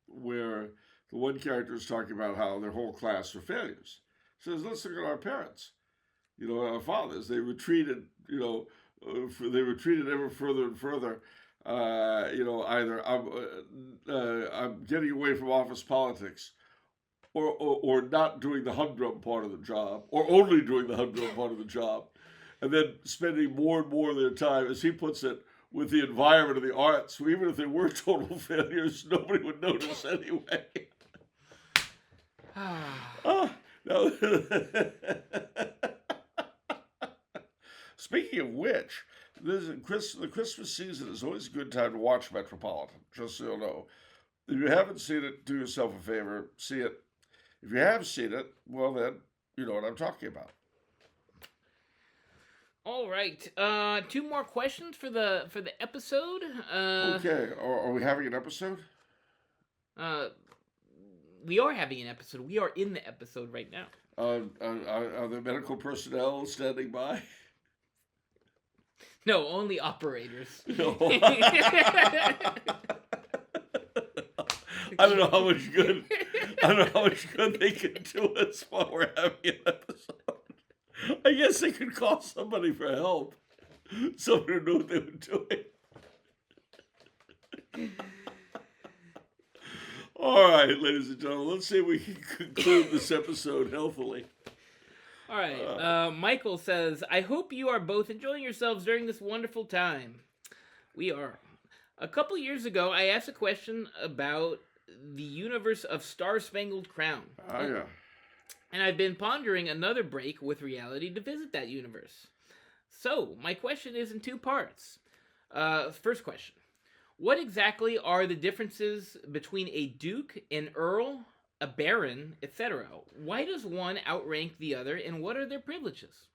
where the one character is talking about how their whole class are failures. Says, let's look at our parents. Our fathers. They retreated. They retreated ever further and further. Either I'm getting away from office politics, or not doing the humdrum part of the job, or only doing the humdrum part of the job, and then spending more and more of their time, as he puts it, with the environment of the arts. So even if they were total failures, nobody would notice anyway. No. Speaking of which, the Christmas season is always a good time to watch Metropolitan, just so you'll know. If you haven't seen it, do yourself a favor, see it. If you have seen it, well then, you know what I'm talking about. All right. 2 more questions for the episode. Okay. Are we having an episode? We are having an episode. We are in the episode right now. Are the medical personnel standing by? No, only operators. No. I don't know how much good. I don't know how much good they can do us while we're having an episode. I guess they could call somebody for help. Somebody who knew what they were doing. All right, ladies and gentlemen, let's see if we can conclude this episode healthily. All right. Michael says, I hope you are both enjoying yourselves during this wonderful time. We are. A couple years ago, I asked a question about the universe of Star Spangled Crown. Ah, yeah. And I've been pondering another break with reality to visit that universe. So, my question is in two parts. First question: what exactly are the differences between a duke, an earl, a baron, etc.? Why does one outrank the other, and what are their privileges?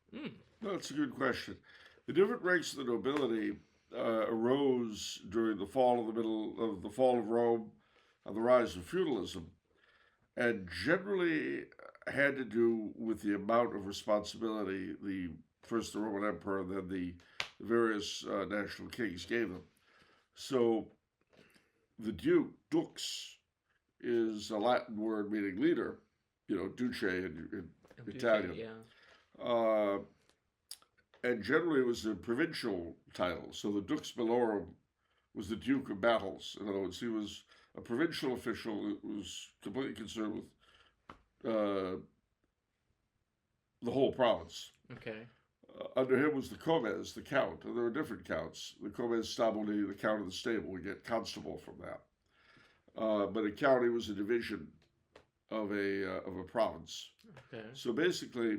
That's a good question. The different ranks of the nobility arose during the fall of Rome and the rise of feudalism, and generally had to do with the amount of responsibility the Roman Emperor, then the various national kings gave them. So the dux, is a Latin word meaning leader, duce in Italian. Yeah. Uh, and generally it was a provincial title. So the dux bellorum was the Duke of Battles. In other words, he was a provincial official who was completely concerned with the whole province. Okay. Under him was the comes, the count, and there were different counts. The comes stabili, the count of the stable, we get constable from that. But a county was a division of a province. Okay. So basically,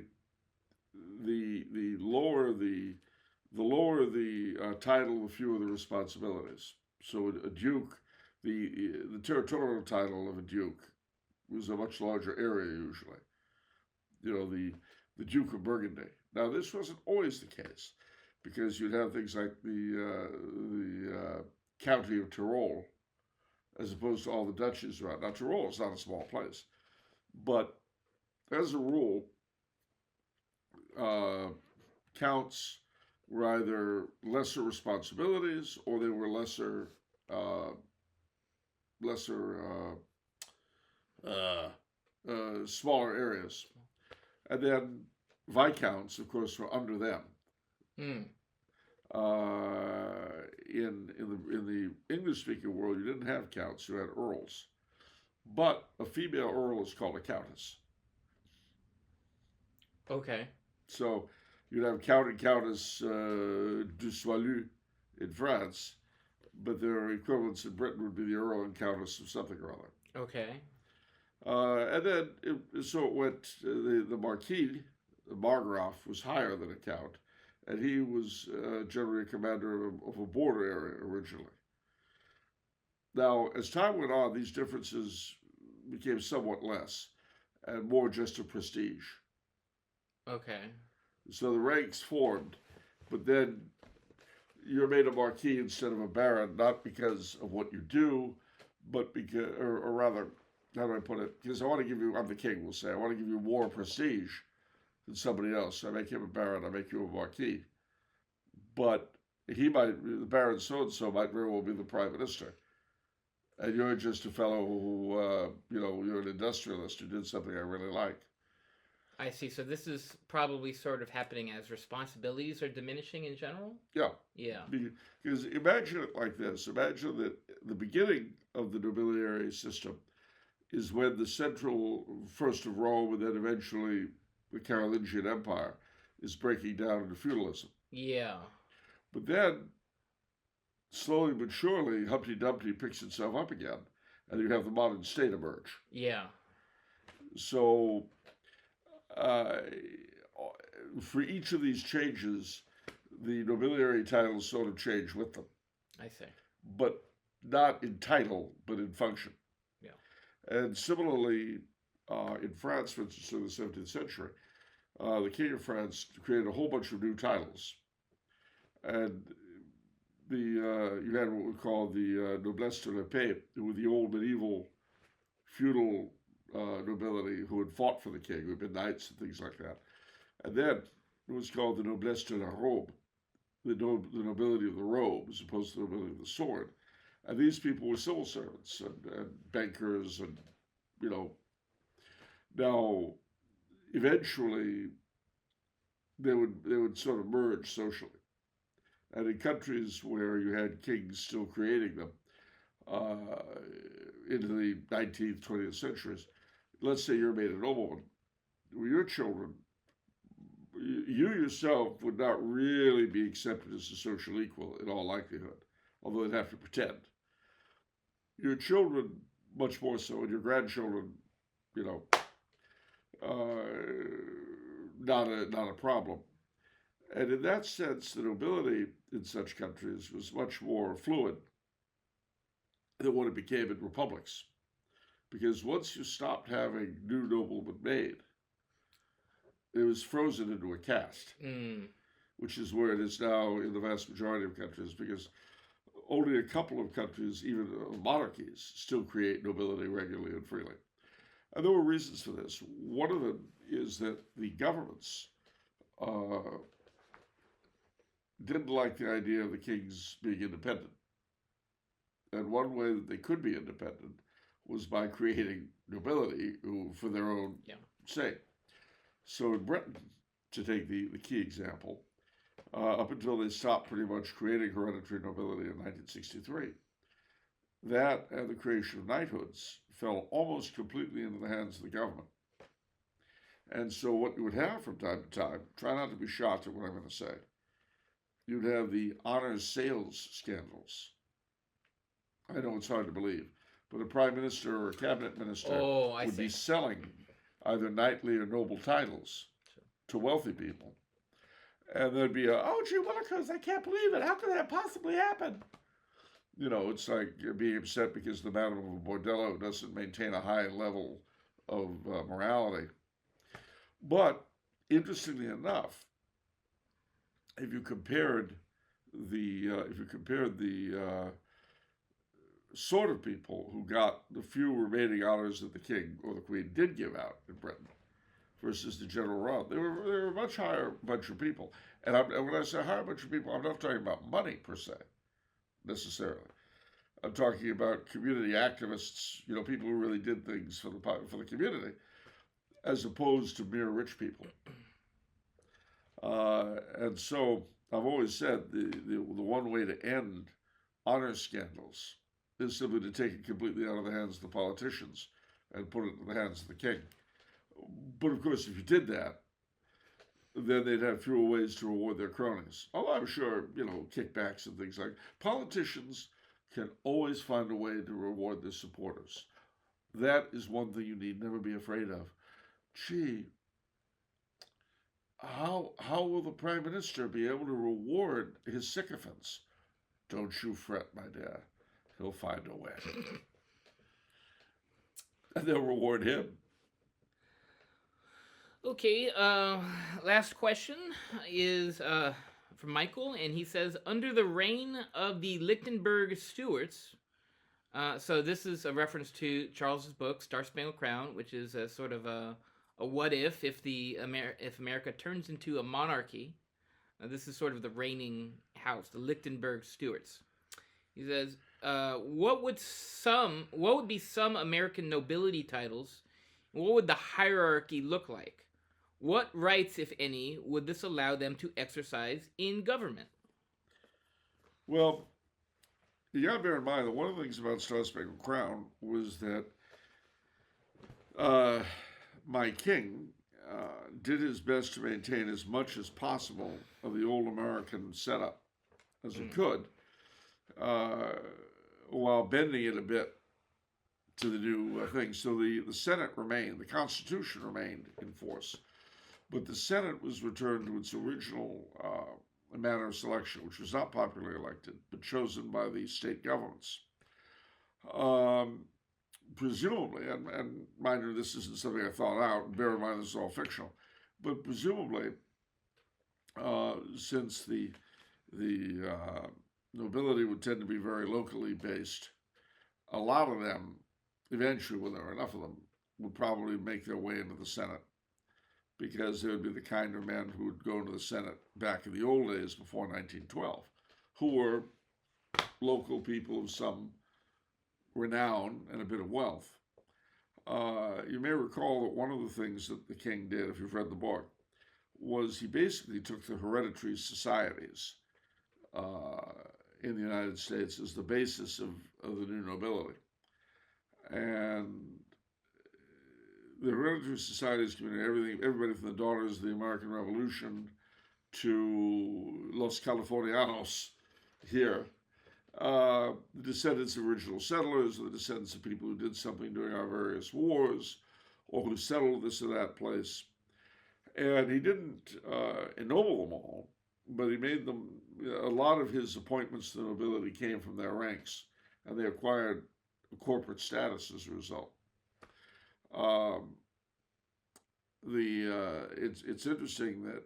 the lower the title, the fewer the responsibilities. So a duke, the territorial title of a duke was a much larger area usually. The Duke of Burgundy. Now this wasn't always the case, because you'd have things like the county of Tyrol, as opposed to all the duchies around. Now Tyrol is not a small place, but as a rule, counts were either lesser responsibilities or they were smaller areas. And then viscounts, of course, were under them. Hmm. In the English-speaking world, you didn't have counts; you had earls. But a female earl is called a countess. Okay. So you'd have Count and Countess du Soilu in France, but their equivalents in Britain would be the Earl and Countess of something or other. Okay. And then it went. The Marquis, the Margraf, was higher than a count, and he was generally a commander of a border area originally. Now, as time went on, these differences became somewhat less, and more just a prestige. Okay. So the ranks formed, but then you're made a marquis instead of a baron, not because of what you do, but because, or rather, how do I put it? Because I'm the king, we'll say, I want to give you more prestige than somebody else. I make him a baron, I make you a marquis. But the baron so-and-so might very well be the prime minister. And you're just a fellow who, you're an industrialist who did something I really like. I see. So this is probably sort of happening as responsibilities are diminishing in general? Yeah. Yeah. Because imagine it like this. Imagine that the beginning of the nobiliary system is when the central, first of Rome and then eventually the Carolingian Empire, is breaking down into feudalism. Yeah. But then, slowly but surely, Humpty Dumpty picks itself up again, and you have the modern state emerge. Yeah. So, for each of these changes, the nobiliary titles sort of change with them. I see. But not in title, but in function. Yeah. And similarly, in France, for instance, in the 17th century, the King of France created a whole bunch of new titles. And you had what we call the noblesse de la paix, who were the old medieval feudal nobility who had fought for the king, who had been knights and things like that. And then it was called the noblesse de la robe, the nobility of the robe, as opposed to the nobility of the sword. And these people were civil servants and bankers, and now eventually they would sort of merge socially. And in countries where you had kings still creating them, into the 19th, 20th centuries, let's say you're made a nobleman, your children, you yourself would not really be accepted as a social equal in all likelihood. although they'd have to pretend. Your children, much more so, and your grandchildren, you know, not a problem. And in that sense, the nobility in such countries was much more fluid than what it became in republics. Because once you stopped having new noblemen made, it was frozen into a caste, which is where it is now in the vast majority of countries, because only a couple of countries, even monarchies, still create nobility regularly and freely. And there were reasons for this. One of them is that the governments didn't like the idea of the kings being independent. And one way that they could be independent was by creating nobility for their own sake. So in Britain, to take the key example, up until they stopped pretty much creating hereditary nobility in 1963, that and the creation of knighthoods fell almost completely into the hands of the government. And so what you would have from time to time, try not to be shocked at what I'm going to say, you'd have the honors sales scandals. I know it's hard to believe, but a prime minister or a cabinet minister would be selling either knightly or noble titles to wealthy people. And there'd be oh, gee willikers, I can't believe it. How could that possibly happen? You know, it's like you're being upset because the madam of a bordello doesn't maintain a high level of morality. But interestingly enough, if you compared the sort of people who got the few remaining honors that the king or the queen did give out in Britain versus the general run, they were a much higher bunch of people. And when I say higher bunch of people, I'm not talking about money per se, necessarily. I'm talking about community activists, you know, people who really did things for the community, as opposed to mere rich people. And so I've always said the one way to end honor scandals is simply to take it completely out of the hands of the politicians and put it in the hands of the king. But of course, if you did that, then they'd have fewer ways to reward their cronies. Although I'm sure, you know, kickbacks and things like politicians can always find a way to reward their supporters. That is one thing you need never be afraid of. Gee, how will the prime minister be able to reward his sycophants? Don't you fret, my dear. He'll find a way. And they'll reward him. Okay, last question is from Michael, and he says, under the reign of the Lichtenberg Stuarts, so this is a reference to Charles's book, Star Spangled Crown, which is a sort of a what if America turns into a monarchy. This is sort of the reigning house, the Lichtenberg Stuarts. He says, what would be some American nobility titles? What would the hierarchy look like? What rights, if any, would this allow them to exercise in government? Well, you got to bear in mind that one of the things about Star Spangled Crown was that my king did his best to maintain as much as possible of the old American setup as he could, while bending it a bit to the new thing. So the Senate remained, the Constitution remained in force, but the Senate was returned to its original manner of selection, which was not popularly elected, but chosen by the state governments. Presumably, and mind you, this isn't something I thought out, bear in mind this is all fictional, but presumably, since the nobility would tend to be very locally based, a lot of them, eventually, when there were enough of them, would probably make their way into the Senate, because they would be the kind of men who would go into the Senate back in the old days before 1912, who were local people of some renown and a bit of wealth. You may recall that one of the things that the king did, if you've read the book, was he basically took the hereditary societies in the United States as the basis of the new nobility. And the hereditary societies community, everybody from the Daughters of the American Revolution to Los Californianos here, the descendants of original settlers, the descendants of people who did something during our various wars, or who settled this or that place. And he didn't ennoble them all, but he made them, a lot of his appointments to the nobility came from their ranks, and they acquired corporate status as a result. Um, it's interesting that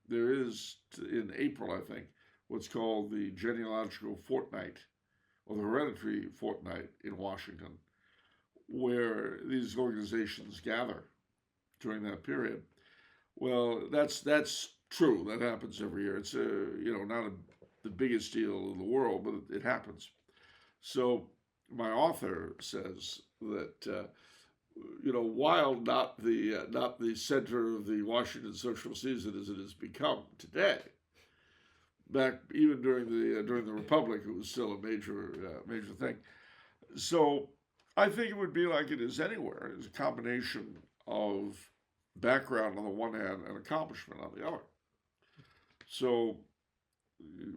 there is, in April, I think, what's called the genealogical fortnight, or the hereditary fortnight in Washington, where these organizations gather during that period. Well, that's true. That happens every year. It's not the biggest deal in the world, but it happens. So my author says that while not the center of the Washington social season as it has become today, back even during the Republic, it was still a major thing. So I think it would be like it is anywhere. It's a combination of background on the one hand and accomplishment on the other. So,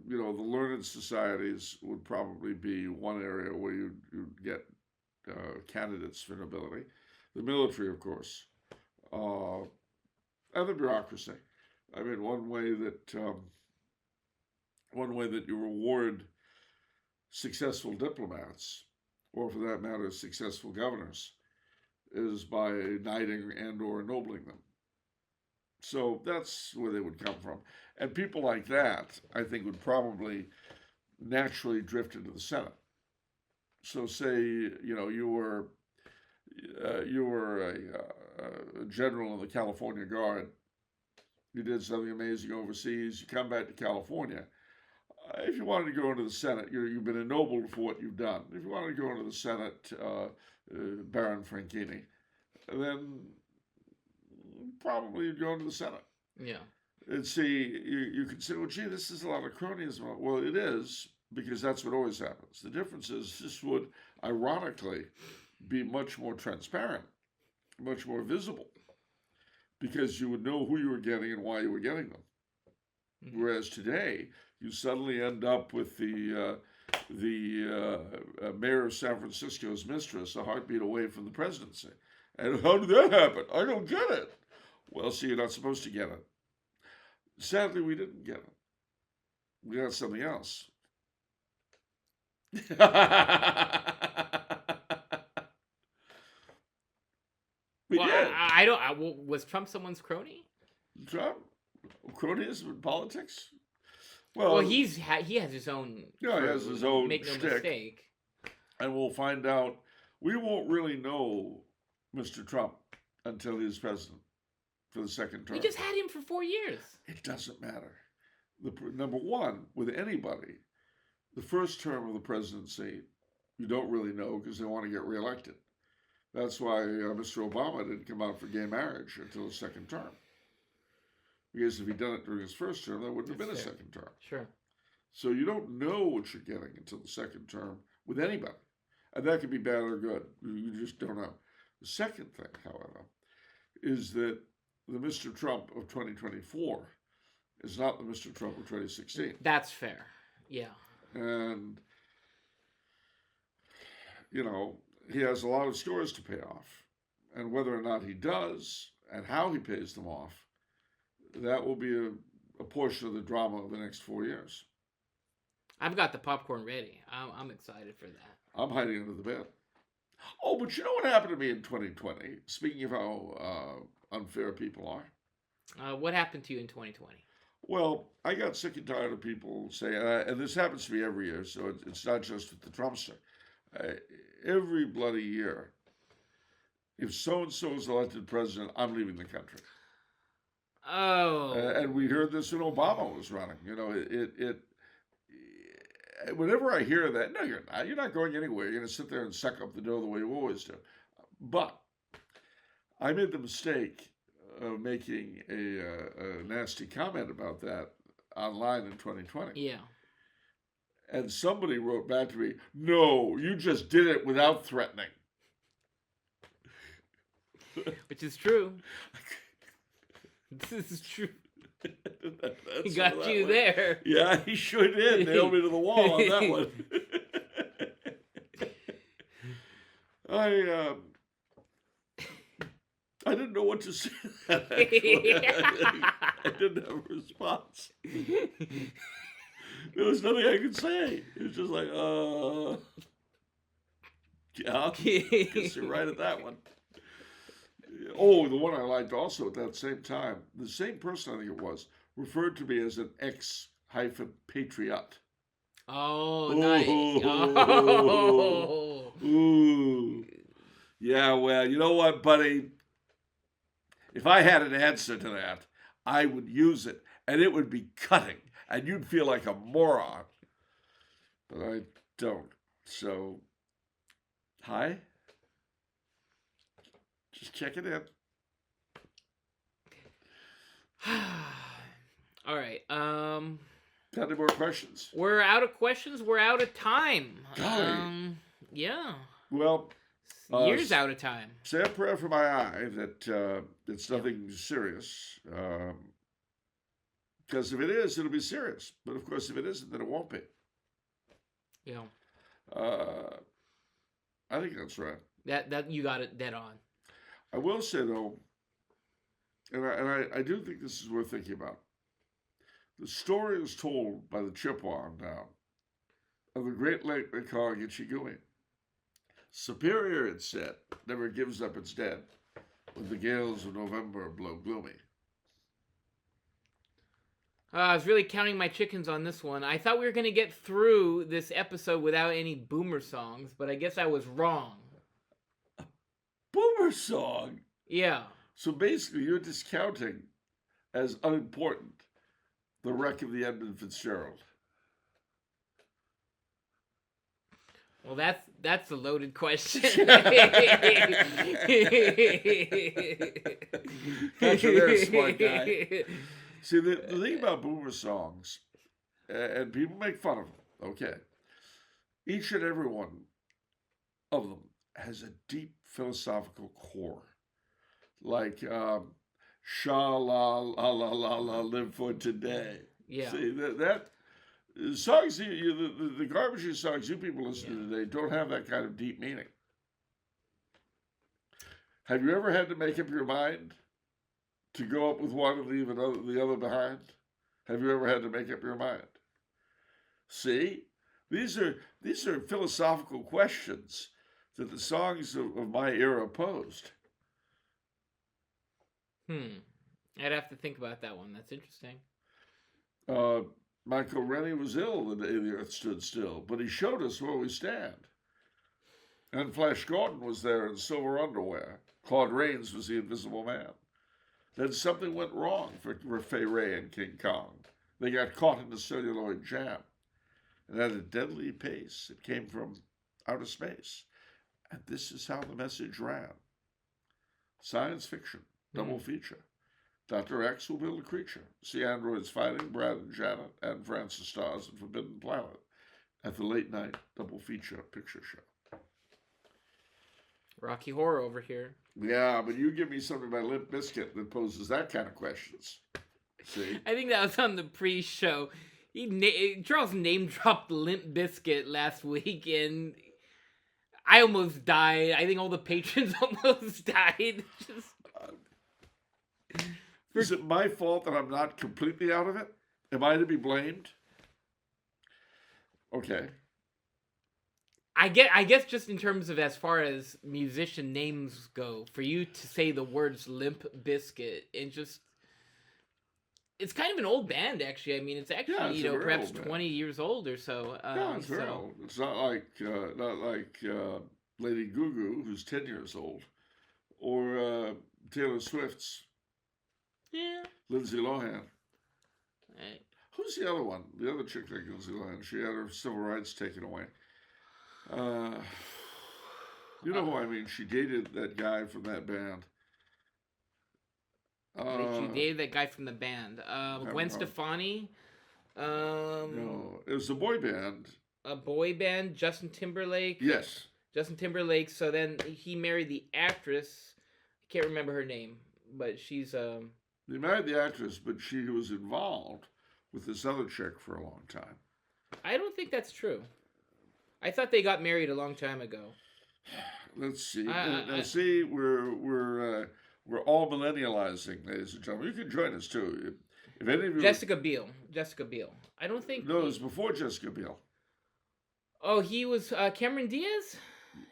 the learned societies would probably be one area where you'd get candidates for nobility. The military, of course, and the bureaucracy. I mean, one way that you reward successful diplomats, or for that matter, successful governors, is by knighting and or ennobling them. So that's where they would come from. And people like that, I think, would probably naturally drift into the Senate. So say, you were a general in the California Guard, you did something amazing overseas, you come back to California. If you wanted to go into the Senate, you've been ennobled for what you've done. If you wanted to go into the Senate, Baron Franchini, then probably you'd go into the Senate. Yeah. And see, you could say, well, gee, this is a lot of cronyism. Well, it is, because that's what always happens. The difference is this would, ironically, be much more transparent, much more visible, because you would know who you were getting and why you were getting them. Mm-hmm. Whereas today, you suddenly end up with the mayor of San Francisco's mistress a heartbeat away from the presidency. And how did that happen? I don't get it. Well, see, you're not supposed to get it. Sadly, we didn't get it. We got something else. I don't. Was Trump someone's crony? Trump? Cronyism in politics? Well, he has his own. Yeah, he has his own. Make no mistake. And we'll find out. We won't really know Mr. Trump until he's president for the second term. We just had him for 4 years. It doesn't matter. Number one, with anybody, the first term of the presidency, you don't really know because they want to get reelected. That's why Mr. Obama didn't come out for gay marriage until the second term. Because if he'd done it during his first term, there wouldn't have been a second term. Sure. So you don't know what you're getting until the second term with anybody. And that could be bad or good. You just don't know. The second thing, however, is that the Mr. Trump of 2024 is not the Mr. Trump of 2016. That's fair. Yeah. And, he has a lot of scores to pay off. And whether or not he does, and how he pays them off, that will be a portion of the drama of the next 4 years. I've got the popcorn ready. I'm excited for that. I'm hiding under the bed. Oh, but you know what happened to me in 2020? Speaking of how unfair people are. What happened to you in 2020? Well, I got sick and tired of people saying, and this happens to me every year, so it's not just with the Trumpster. Every bloody year, if so-and-so is elected president, I'm leaving the country. Oh. And we heard this when Obama was running. Whenever I hear that, no, you're not. You're not going anywhere. You're going to sit there and suck up the dough the way you always do. But I made the mistake of making a nasty comment about that online in 2020. Yeah. And somebody wrote back to me, no, you just did it without threatening. Which is true. This is true. He got you there. Yeah, he sure did. Nailed me to the wall on that one. I didn't know what to say. I didn't have a response. There was nothing I could say. It was just like, yeah, guess you're right at that one. Oh, the one I liked also at that same time, the same person I think it was, referred to me as an ex-patriot. Oh, nice. Oh. Ooh. Yeah, well, you know what, buddy? If I had an answer to that, I would use it, and it would be cutting, and you'd feel like a moron. But I don't. So, hi. Just check it in. All right. Got any more questions? We're out of questions. We're out of time. Golly. Yeah. Well, years out of time. Say a prayer for my eye that it's nothing serious. Because if it is, it'll be serious. But of course, if it isn't, then it won't be. Yeah. I think that's right. That you got it dead on. I will say though, and I do think this is worth thinking about. The story is told by the Chippewa now of the Great Lake they call Gitchigui. Superior, it said, never gives up its dead when the gales of November blow gloomy. I was really counting my chickens on this one. I thought we were going to get through this episode without any boomer songs, but I guess I was wrong. A boomer song? Yeah. So basically, you're discounting as unimportant the wreck of the Edmund Fitzgerald. Well, that's a loaded question. That's a very smart guy. See, the thing about boomer songs, and people make fun of them, okay, each and every one of them has a deep philosophical core. Like, sha la la la la la, live for today. Yeah. See, that songs, the garbage songs you people listen to today don't have that kind of deep meaning. Have you ever had to make up your mind to go up with one and leave the other behind? Have you ever had to make up your mind? See, these are philosophical questions that the songs of my era posed. I'd have to think about that one. That's interesting. Michael Rennie was ill the day the earth stood still, but he showed us where we stand. And Flash Gordon was there in silver underwear. Claude Rains was the invisible man. Then something went wrong for Fay Ray and King Kong. They got caught in the celluloid jam. And at a deadly pace, it came from outer space. And this is how the message ran. Science fiction, double feature. Dr. X will build a creature. See androids fighting Brad and Janet and Francis Stars and Forbidden Planet at the late night double feature picture show. Rocky Horror over here. Yeah, but you give me something by Limp Bizkit that poses that kind of questions. See? I think that was on the pre-show. Charles name dropped Limp Bizkit last week, and I almost died. I think all the patrons almost died. Is it my fault that I'm not completely out of it? Am I to be blamed? Okay. I guess just in terms of as far as musician names go, for you to say the words Limp Bizkit, it's kind of an old band, actually. I mean, it's actually, perhaps 20 years old or so. Yeah, it's very old. It's not like Lady Goo, who's 10 years old, or Taylor Swift's Lindsay Lohan. Right. Who's the other one? The other chick like Lindsay Lohan. She had her civil rights taken away. You know who I mean? She dated that guy from that band. She dated that guy from the band. Gwen Stefani. No, it was a boy band. A boy band. Justin Timberlake. Yes. Justin Timberlake. So then he married the actress. I can't remember her name, but she's He married the actress, but she was involved with this other chick for a long time. I don't think that's true. I thought they got married a long time ago. Let's see. I, See, we're all millennializing, ladies and gentlemen. You can join us too. If any of you Jessica Biel. Jessica Biel. I don't think. No, it was before Jessica Biel. Oh, he was Cameron Diaz.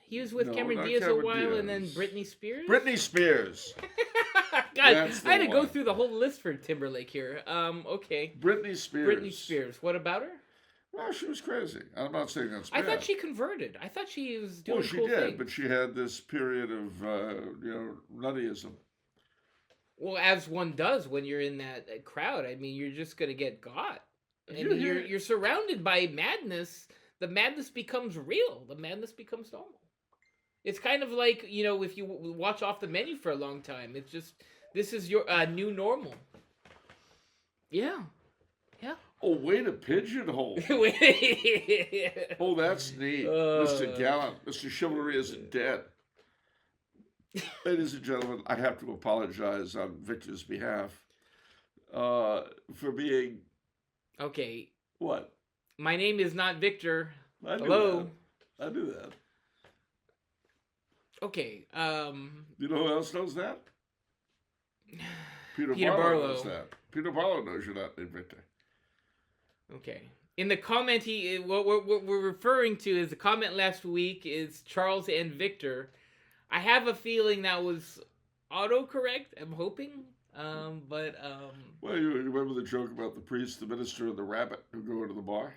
He was with No, Cameron not Diaz a Cameron while, and then Diaz. Britney Spears. Britney Spears. God, That's the I had to go one. through the whole list for Timberlake here. Okay. Britney Spears. Britney Spears. What about her? Well, she was crazy. I'm not saying that's I bad. thought she converted. I thought she was doing Well, she cool did, things. but she had this period of nuttyism. Well, as one does when you're in that crowd. I mean, you're just gonna get got, and you're surrounded by madness. The madness becomes real. The madness becomes normal. It's kind of like, if you watch off the menu for a long time, it's just, this is your new normal. Yeah. Yeah. Oh, way to pigeonhole. Oh, that's neat. Mr. Gallant, Mr. Chivalry isn't dead. Ladies and gentlemen, I have to apologize on Victor's behalf for being... Okay. What? My name is not Victor. I knew Hello. that. I knew that. Okay. You know who else knows that? Peter Peter Barlow Barlow. knows that. Peter Barlow knows you're not named Victor. Okay. In the comment, what we're referring to is the comment last week is Charles and Victor. I have a feeling that was autocorrect. I'm hoping. Well, you remember the joke about the priest, the minister, and the rabbit who go into the bar?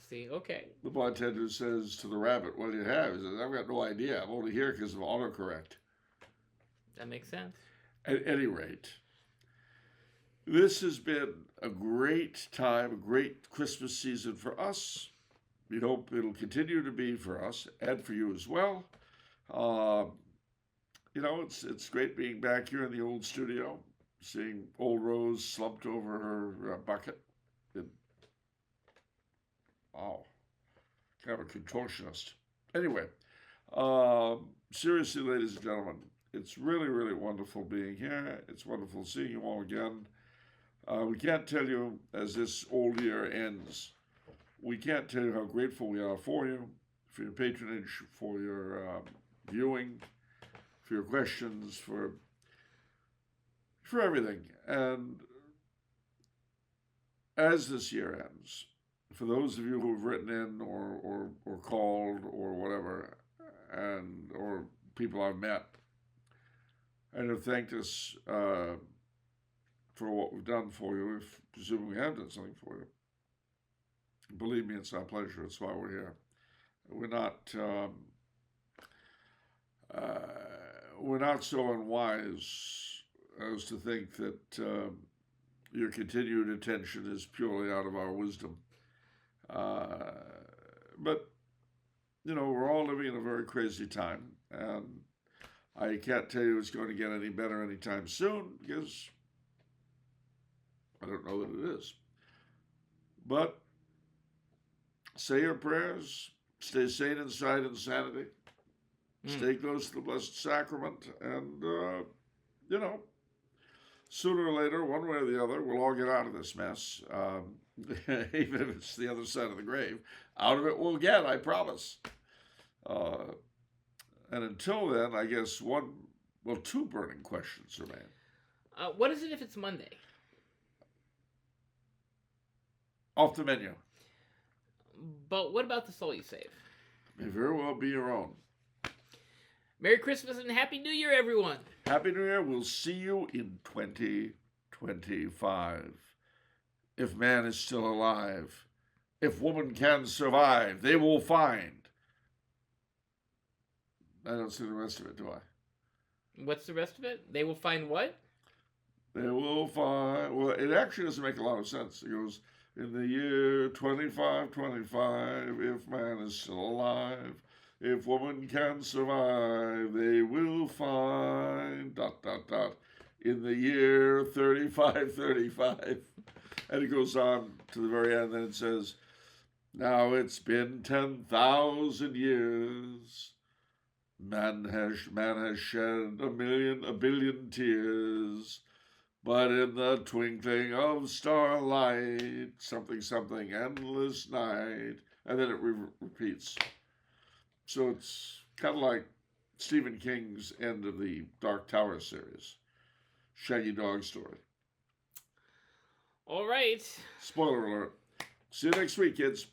See, okay. The bartender says to the rabbit, "What do you have?" He says, "I've got no idea. I'm only here because of autocorrect." That makes sense. At any rate, this has been a great time, a great Christmas season for us. We hope it'll continue to be for us and for you as well. It's great being back here in the old studio, seeing old Rose slumped over her bucket. Wow, kind of a contortionist. Anyway, seriously, ladies and gentlemen, it's really, really wonderful being here. It's wonderful seeing you all again. We can't tell you, as this old year ends, we can't tell you how grateful we are for you, for your patronage, for your viewing, for your questions, for everything. And as this year ends, for those of you who have written in or called or whatever, or people I've met, and have thanked us for what we've done for you, if presuming we have done something for you, believe me, it's our pleasure. It's why we're here. We're not so unwise as to think that your continued attention is purely out of our wisdom. But, we're all living in a very crazy time, and I can't tell you it's going to get any better anytime soon, because I don't know that it is. But say your prayers, stay sane inside insanity, stay close to the Blessed Sacrament, and, sooner or later, one way or the other, we'll all get out of this mess. Even if it's the other side of the grave. Out of it we'll get, I promise. And until then, I guess two burning questions remain. What is it if it's Monday? Off the menu. But what about the soul you save? May very well be your own. Merry Christmas and Happy New Year, everyone. Happy New Year. We'll see you in 2025. If man is still alive, if woman can survive, they will find. I don't see the rest of it, do I? What's the rest of it? They will find what? They will find. Well, it actually doesn't make a lot of sense. It goes, in the year 2525, if man is still alive, if woman can survive, they will find, ... in the year 3535. And it goes on to the very end, and it says, now it's been 10,000 years. Man has shed a billion tears, but in the twinkling of starlight, something endless night, and then it repeats. So it's kind of like Stephen King's end of the Dark Tower series, Shaggy Dog Story. All right. Spoiler alert. See you next week, kids.